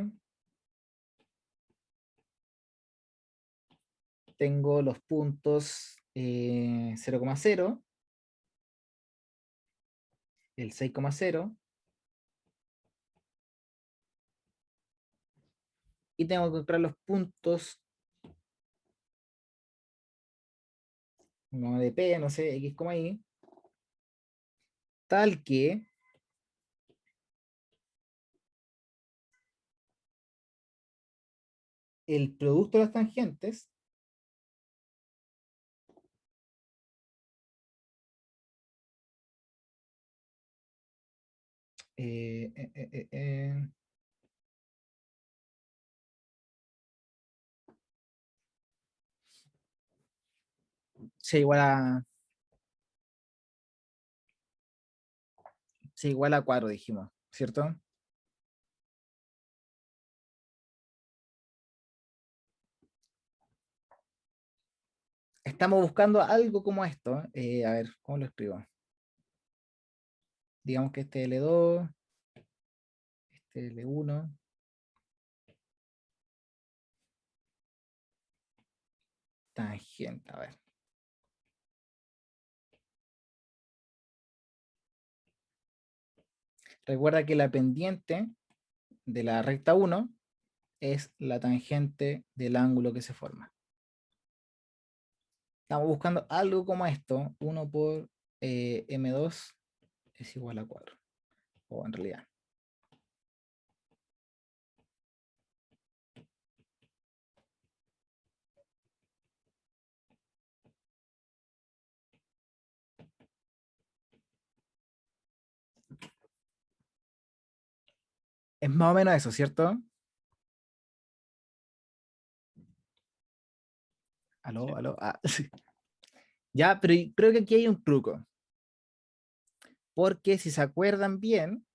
Tengo los puntos 0,0, el 6,0, y tengo que encontrar los puntos no de P, no sé, X, Y, tal que el producto de las tangentes eh, eh, eh, eh, sea igual a 4, dijimos, ¿cierto? Estamos buscando algo como esto. A ver, ¿cómo lo escribo? Digamos que este L2, este L1. Tangente, a ver. Recuerda que la pendiente de la recta 1 es la tangente del ángulo que se forma. Estamos buscando algo como esto. 1 por M2 es igual a 4. O en realidad. Es más o menos eso, ¿cierto? Aló, Sí. aló. Ah, sí. Ya, pero creo que aquí hay un truco. Porque si se acuerdan bien,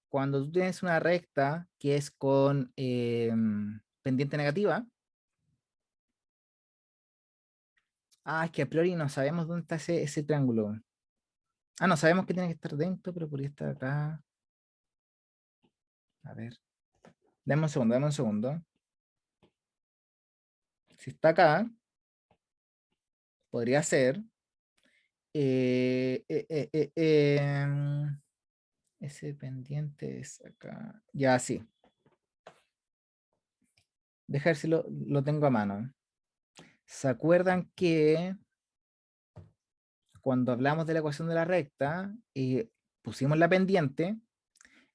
cuando tú tienes una recta que es con pendiente negativa, es que a priori no sabemos dónde está ese triángulo. No sabemos que tiene que estar dentro, pero podría estar acá. A ver. Dame un segundo, dame un segundo. Si está acá, podría ser. Ese pendiente es acá. Ya, sí. Deja ver si lo tengo a mano. ¿Se acuerdan que cuando hablamos de la ecuación de la recta y pusimos la pendiente?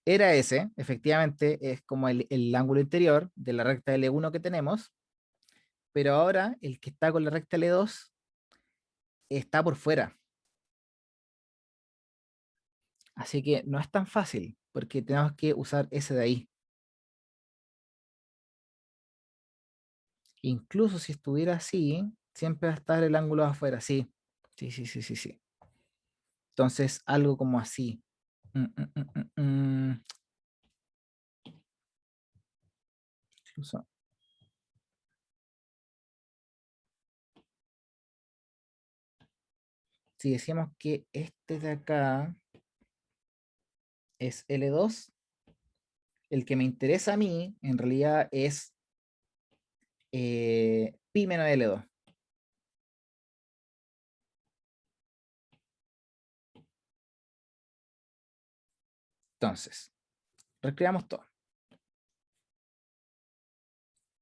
Era ese, efectivamente, es como el ángulo interior de la recta L1 que tenemos, pero ahora el que está con la recta L2 está por fuera. Así que no es tan fácil, porque tenemos que usar ese de ahí. Incluso si estuviera así, siempre va a estar el ángulo afuera, sí. Sí, sí, sí, sí, sí. Entonces, algo como así. Mm, mm, mm, mm. Incluso, si decíamos que este de acá es L2, el que me interesa a mí, en realidad, es pi menos L2. Entonces, recreamos todo.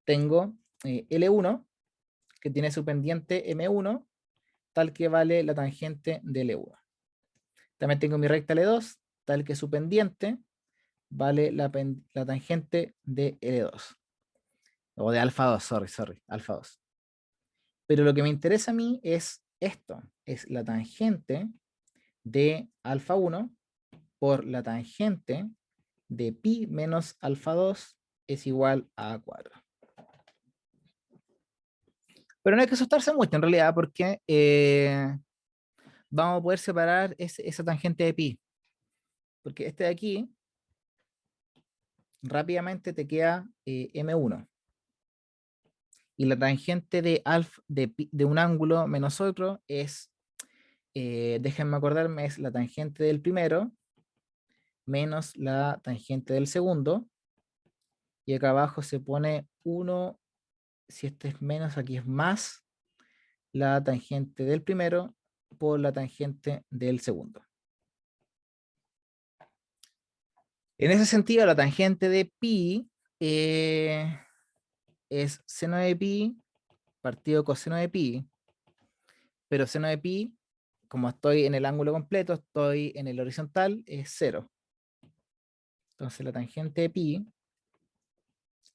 Tengo L1, que tiene su pendiente M1, tal que vale la tangente de L1. También tengo mi recta L2, tal que su pendiente vale la tangente de L2. O de alfa 2, sorry, alfa 2. Pero lo que me interesa a mí es esto, es la tangente de alfa 1 por la tangente de pi menos alfa 2 es igual a 4. Pero no hay que asustarse mucho en realidad porque vamos a poder separar esa tangente de pi. Porque este de aquí rápidamente te queda M1. Y la tangente de un ángulo menos otro es déjenme acordarme, es la tangente del primero menos la tangente del segundo, y acá abajo se pone 1, si este es menos, aquí es más la tangente del primero por la tangente del segundo. En ese sentido, la tangente de pi es seno de pi partido coseno de pi, pero seno de pi, como estoy en el ángulo completo, estoy en el horizontal, es 0. Entonces la tangente de pi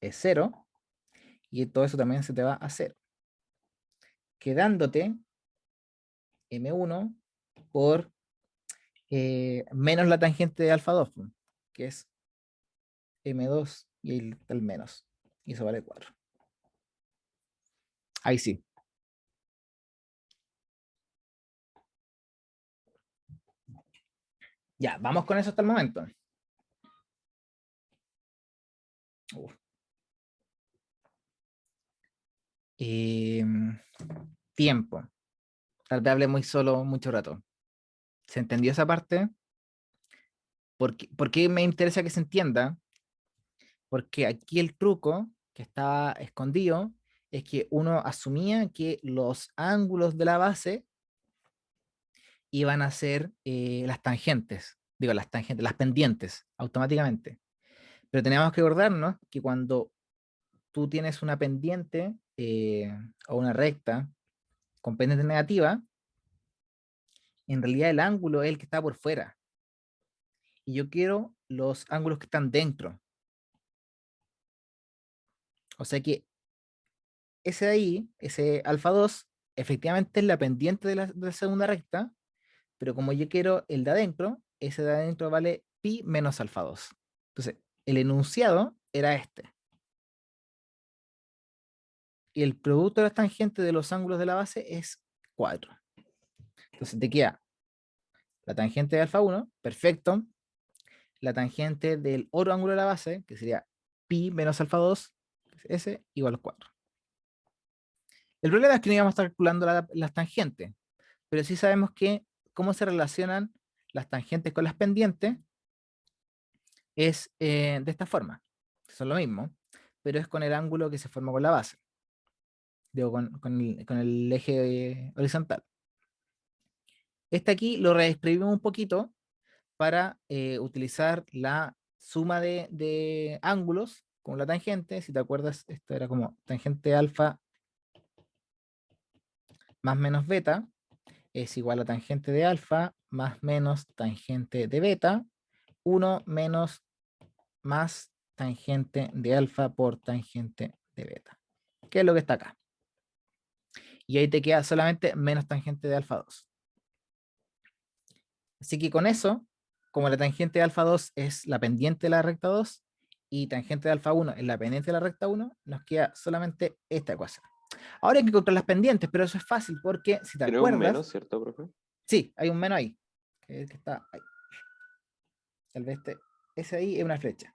es 0, y todo eso también se te va a 0, quedándote m1 por menos la tangente de alfa 2, que es m2 y el menos, y eso vale 4. Ahí sí. Ya, vamos con eso hasta el momento. Tiempo. Tal vez hable muy solo mucho rato. ¿Se entendió esa parte? ¿Por qué me interesa que se entienda? Porque aquí el truco que estaba escondido es que uno asumía que los ángulos de la base iban a ser las tangentes, digo las tangentes, las pendientes, automáticamente. Pero teníamos que acordarnos que cuando tú tienes una pendiente o una recta con pendiente negativa, en realidad el ángulo es el que está por fuera. Y yo quiero los ángulos que están dentro. O sea que ese de ahí, ese alfa 2, efectivamente es la pendiente de la segunda recta, pero como yo quiero el de adentro, ese de adentro vale pi menos alfa 2. Entonces, el enunciado era este. Y el producto de las tangentes de los ángulos de la base es 4. Entonces te queda la tangente de alfa 1, perfecto. La tangente del otro ángulo de la base, que sería pi menos alfa 2, ese igual a 4. El problema es que no íbamos a estar calculando las tangentes, pero sí sabemos que cómo se relacionan las tangentes con las pendientes es de esta forma. Son lo mismo, pero es con el ángulo que se forma con la base. Digo, con el eje horizontal. Este aquí lo reescribimos un poquito para utilizar la suma de ángulos con la tangente. Si te acuerdas, esto era como tangente alfa más menos beta es igual a tangente de alfa más menos tangente de beta, 1 menos más tangente de alfa por tangente de beta, que es lo que está acá. Y ahí te queda solamente menos tangente de alfa 2. Así que con eso, como la tangente de alfa 2 es la pendiente de la recta 2 y tangente de alfa 1 es la pendiente de la recta 1, nos queda solamente esta ecuación. Ahora hay que encontrar las pendientes, pero eso es fácil porque si te Tiene un acuerdas... menos, ¿cierto, profe? Sí, hay un menos ahí, que está ahí. Tal vez ese ahí es una flecha.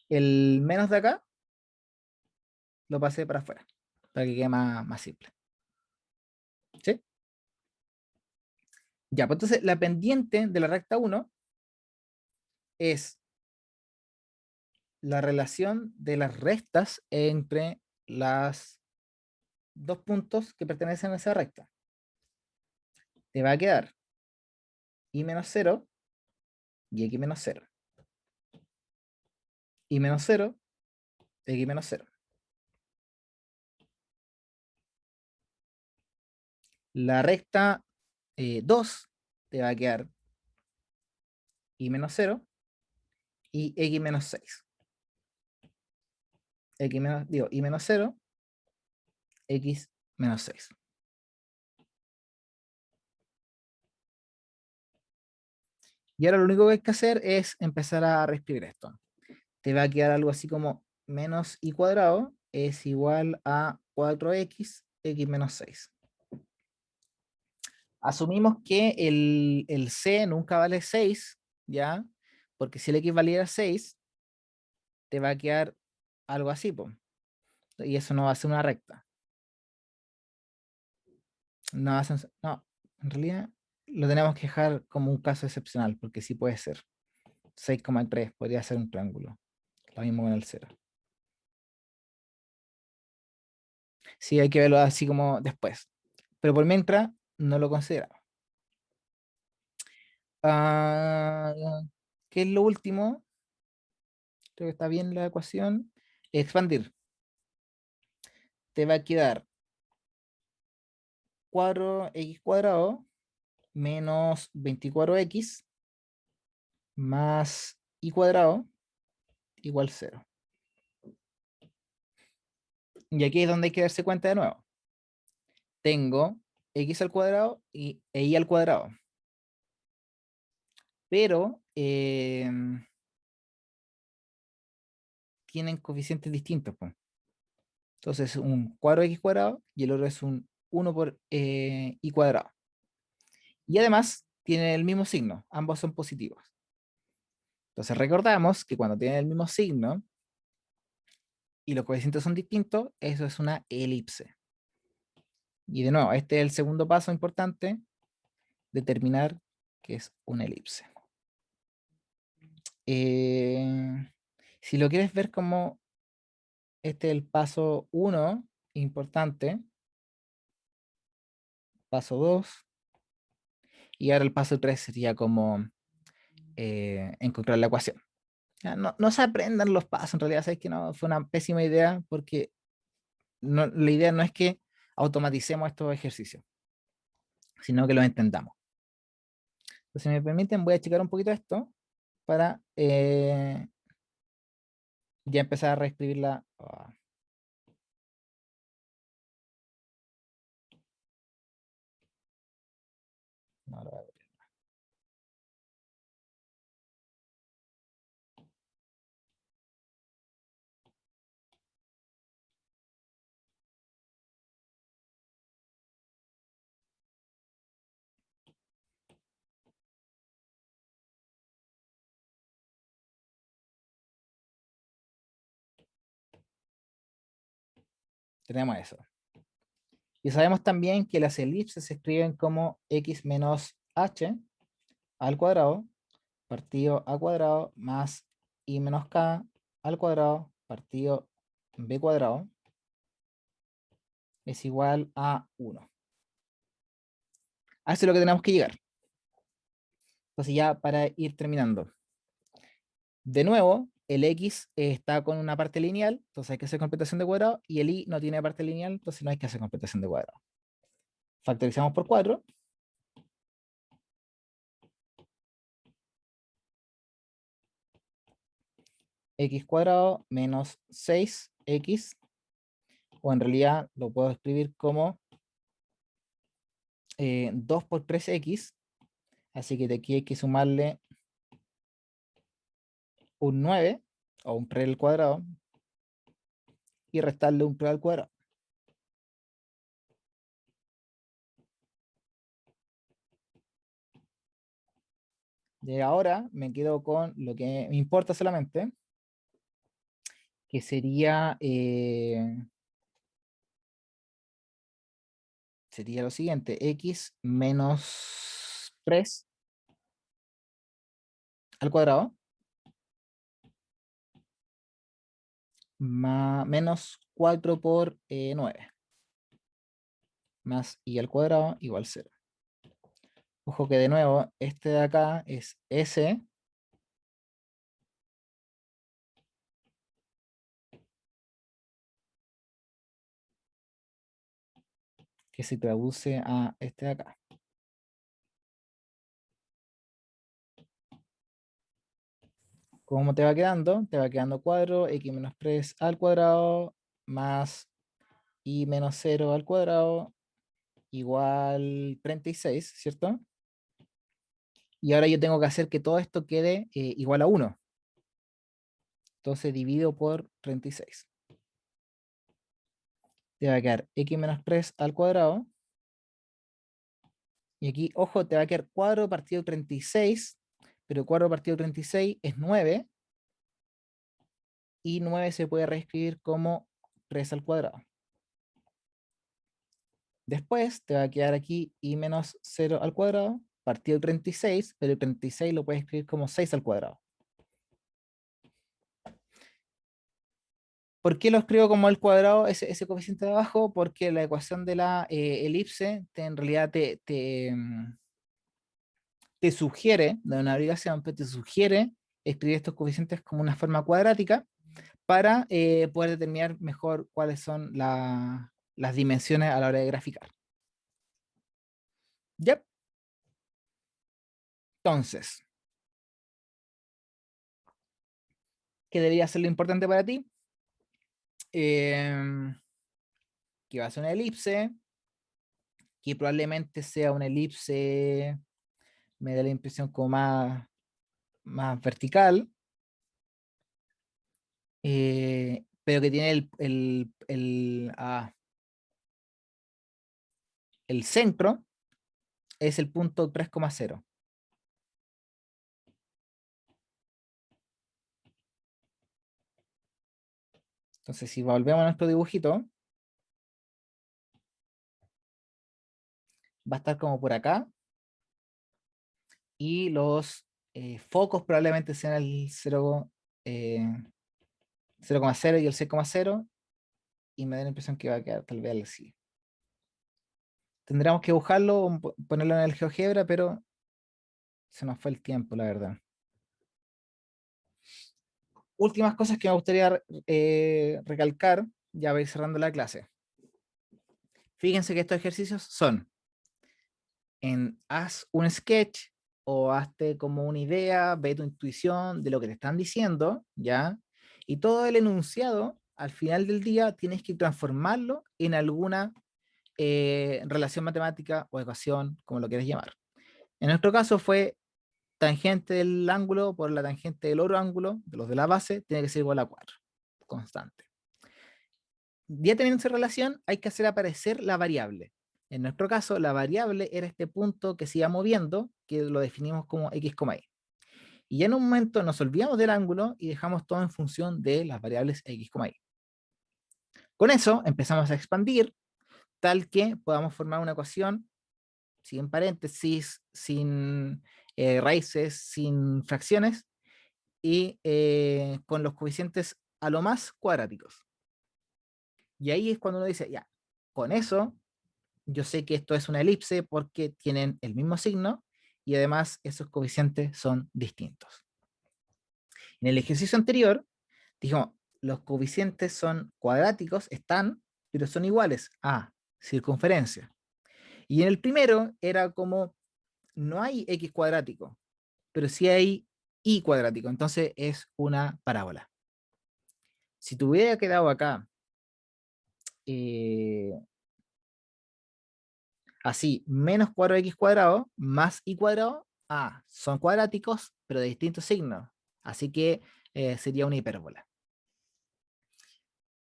El menos de acá lo pasé para afuera, para que quede más simple. ¿Sí? Ya, pues entonces la pendiente de la recta 1 es la relación de las restas entre las dos puntos que pertenecen a esa recta. Te va a quedar y menos 0 y x menos 0. Y menos 0, x menos 0. La recta 2 te va a quedar y menos 0 y x menos 6. X menos, digo, y menos 0, x menos 6. Y ahora lo único que hay que hacer es empezar a reescribir esto. Te va a quedar algo así como menos y cuadrado es igual a 4x, x menos 6. Asumimos que el c nunca vale 6, ¿ya? Porque si el x valiera 6, te va a quedar algo así, po. Y eso no va a ser una recta. No, no, en realidad lo tenemos que dejar como un caso excepcional, porque sí puede ser. 6,3 podría ser un triángulo. Lo mismo con el 0. Sí, hay que verlo así como después. Pero por mientras, no lo consideramos. Ah, ¿qué es lo último? Creo que está bien la ecuación. Expandir. Te va a quedar 4x cuadrado menos 24x más y cuadrado igual 0. Y aquí es donde hay que darse cuenta de nuevo. Tengo x al cuadrado e y al cuadrado. Pero tienen coeficientes distintos, pues. Entonces, un 4x cuadrado y el otro es un 1 por y cuadrado. Y además, tienen el mismo signo. Ambos son positivos. Entonces, recordamos que cuando tienen el mismo signo y los coeficientes son distintos, eso es una elipse. Y de nuevo, este es el segundo paso importante, determinar que es una elipse. Si lo quieres ver como este es el paso 1, importante, paso 2, y ahora el paso 3 sería como encontrar la ecuación. Ya, no se aprendan los pasos, en realidad sabes que no, fue una pésima idea porque la idea no es que automaticemos estos ejercicios, sino que los entendamos. Entonces, si me permiten, voy a checar un poquito esto para ya empezar a reescribirla. No, lo voy a abrir. Tenemos eso. Y sabemos también que las elipses se escriben como x menos h al cuadrado partido a cuadrado más y menos k al cuadrado partido b cuadrado es igual a 1. A eso es lo que tenemos que llegar. Entonces ya para ir terminando. De nuevo, el x está con una parte lineal, entonces hay que hacer completación de cuadrado, y el y no tiene parte lineal, entonces no hay que hacer completación de cuadrado. Factorizamos por 4. X cuadrado menos 6x, o en realidad lo puedo escribir como 2 por 3x, así que de aquí hay que sumarle un 9 o un 3 al cuadrado y restarle un 3 al cuadrado. Y ahora me quedo con lo que me importa solamente, que sería lo siguiente: x menos 3 al cuadrado menos 4 por 9 más y al cuadrado igual 0. Ojo que de nuevo, este de acá es s, que se traduce a este de acá. ¿Cómo te va quedando? Te va quedando 4, x menos 3 al cuadrado más y menos 0 al cuadrado igual 36, ¿cierto? Y ahora yo tengo que hacer que todo esto quede igual a 1. Entonces divido por 36. Te va a quedar x menos 3 al cuadrado. Y aquí, ojo, te va a quedar 4 partido 36, pero 4 partido 36 es 9. Y 9 se puede reescribir como 3 al cuadrado. Después te va a quedar aquí y menos 0 al cuadrado, partido de 36, pero el 36 lo puedes escribir como 6 al cuadrado. ¿Por qué lo escribo como el cuadrado, ese coeficiente de abajo? Porque la ecuación de la elipse en realidad te sugiere, no es una obligación, pero te sugiere escribir estos coeficientes como una forma cuadrática para poder determinar mejor cuáles son las dimensiones a la hora de graficar. ¿Ya? Entonces, ¿qué debería ser lo importante para ti? Que va a ser una elipse, que probablemente sea una elipse, me da la impresión como más vertical, pero que tiene el centro, es el punto 3,0. Entonces, si volvemos a nuestro dibujito, va a estar como por acá, y los focos probablemente sean el 0,0 y el 6,0, y me da la impresión que va a quedar tal vez así. Tendríamos que dibujarlo o ponerlo en el GeoGebra, pero se nos fue el tiempo, la verdad. Últimas cosas que me gustaría recalcar, ya voy cerrando la clase. Fíjense que estos ejercicios son haz un sketch o hazte como una idea, ve tu intuición de lo que te están diciendo, ¿ya? Y todo el enunciado, al final del día, tienes que transformarlo en alguna relación matemática o ecuación, como lo quieras llamar. En nuestro caso fue tangente del ángulo por la tangente del otro ángulo, de los de la base, tiene que ser igual a 4, constante. Ya teniendo esa relación, hay que hacer aparecer la variable. En nuestro caso, la variable era este punto que se iba moviendo, que lo definimos como x, y. Y ya en un momento nos olvidamos del ángulo y dejamos todo en función de las variables x, y. Con eso empezamos a expandir, tal que podamos formar una ecuación sin paréntesis, sin raíces, sin fracciones, y con los coeficientes a lo más cuadráticos. Y ahí es cuando uno dice, ya, con eso yo sé que esto es una elipse porque tienen el mismo signo y además esos coeficientes son distintos. En el ejercicio anterior, dijimos, los coeficientes son cuadráticos, están, pero son iguales a circunferencia. Y en el primero era como, no hay x cuadrático, pero sí hay y cuadrático, entonces es una parábola. Si te hubiera quedado acá eh, así, menos 4x cuadrado más y cuadrado, son cuadráticos, pero de distintos signos. Así que sería una hipérbola.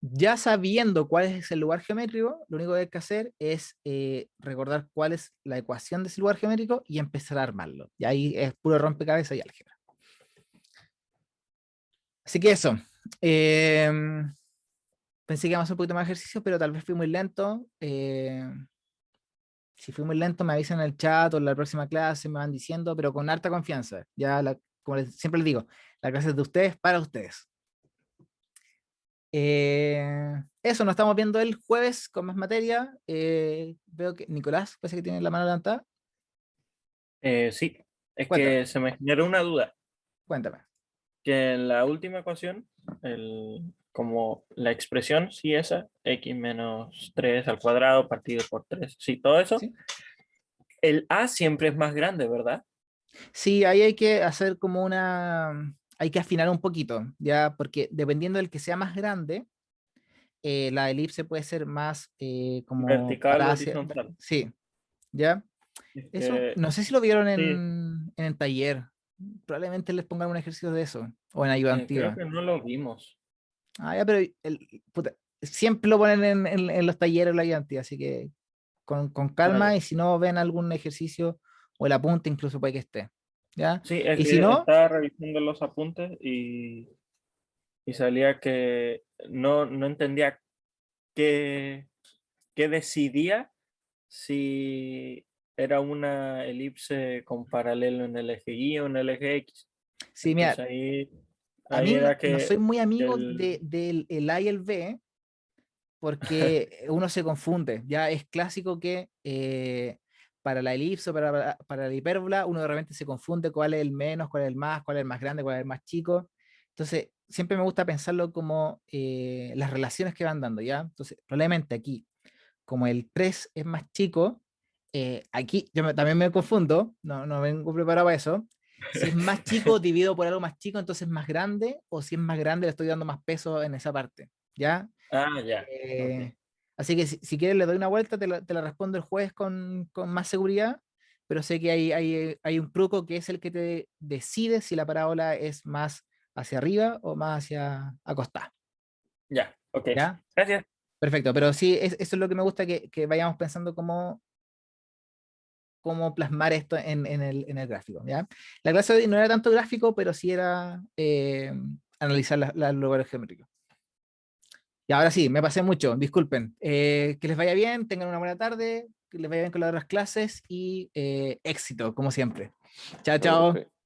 Ya sabiendo cuál es el lugar geométrico, lo único que hay que hacer es recordar cuál es la ecuación de ese lugar geométrico y empezar a armarlo. Y ahí es puro rompecabezas y álgebra. Así que eso. Pensé que íbamos a hacer un poquito más de ejercicio, pero tal vez fui muy lento. Si fui muy lento, me avisan en el chat o en la próxima clase, me van diciendo, pero con harta confianza. Ya, como siempre les digo, la clase es de ustedes para ustedes. Eso, nos estamos viendo el jueves con más materia. Veo que Nicolás parece que tiene la mano levantada. Sí, es Cuéntame, que se me generó una duda, cuéntame. que en la última ecuación, como la expresión, sí, esa, x menos 3 al cuadrado partido por 3, sí, todo eso, ¿Sí? el a siempre es más grande, ¿verdad? Sí, ahí hay que hacer hay que afinar un poquito, ya, porque dependiendo del que sea más grande, la elipse puede ser más como Vertical o para hacia, horizontal. sí, ¿ya? Es Eso, que, no sé si lo vieron sí, en el taller. Probablemente les pongan un ejercicio de eso, o en creo ayudantiva. que no lo vimos. Ya, pero puta, siempre lo ponen en los talleres o la ayudantiva, así que con Ah, calma, ya. y si no ven algún ejercicio o el apunte, incluso puede que esté. ¿Ya? Sí, es Y si que no, estaba revisando los apuntes y salía que no entendía qué decidía si era una elipse con paralelo en el eje Y o en el eje X. Sí, mira, Entonces ahí, a ahí mí era no soy que muy amigo el... del el A y el B, porque uno se confunde. Ya es clásico que para la elipse, para la hipérbola, uno de repente se confunde cuál es el menos, cuál es el más, cuál es el más grande, cuál es el más chico. Entonces, siempre me gusta pensarlo como las relaciones que van dando, ¿ya? Entonces, probablemente aquí, como el 3 es más chico, aquí también me confundo, no vengo preparado para eso. Si es más chico, divido por algo más chico, entonces es más grande, o si es más grande, le estoy dando más peso en esa parte, ¿ya? Ah, ya. Ok. Así que si quieres le doy una vuelta, te la respondo el jueves con más seguridad, pero sé que hay un truco que es el que te decide si la parábola es más hacia arriba o más hacia acostada, Ya, ok. ¿ya? Gracias. Perfecto, pero sí, eso es lo que me gusta que vayamos pensando cómo plasmar esto en el gráfico, ¿ya? La clase de hoy no era tanto gráfico, pero sí era analizar los lugares geométricos. Y ahora sí, me pasé mucho, disculpen. Que les vaya bien, tengan una buena tarde, que les vaya bien con las otras clases y éxito, como siempre. Chao, Chao, chao. profe.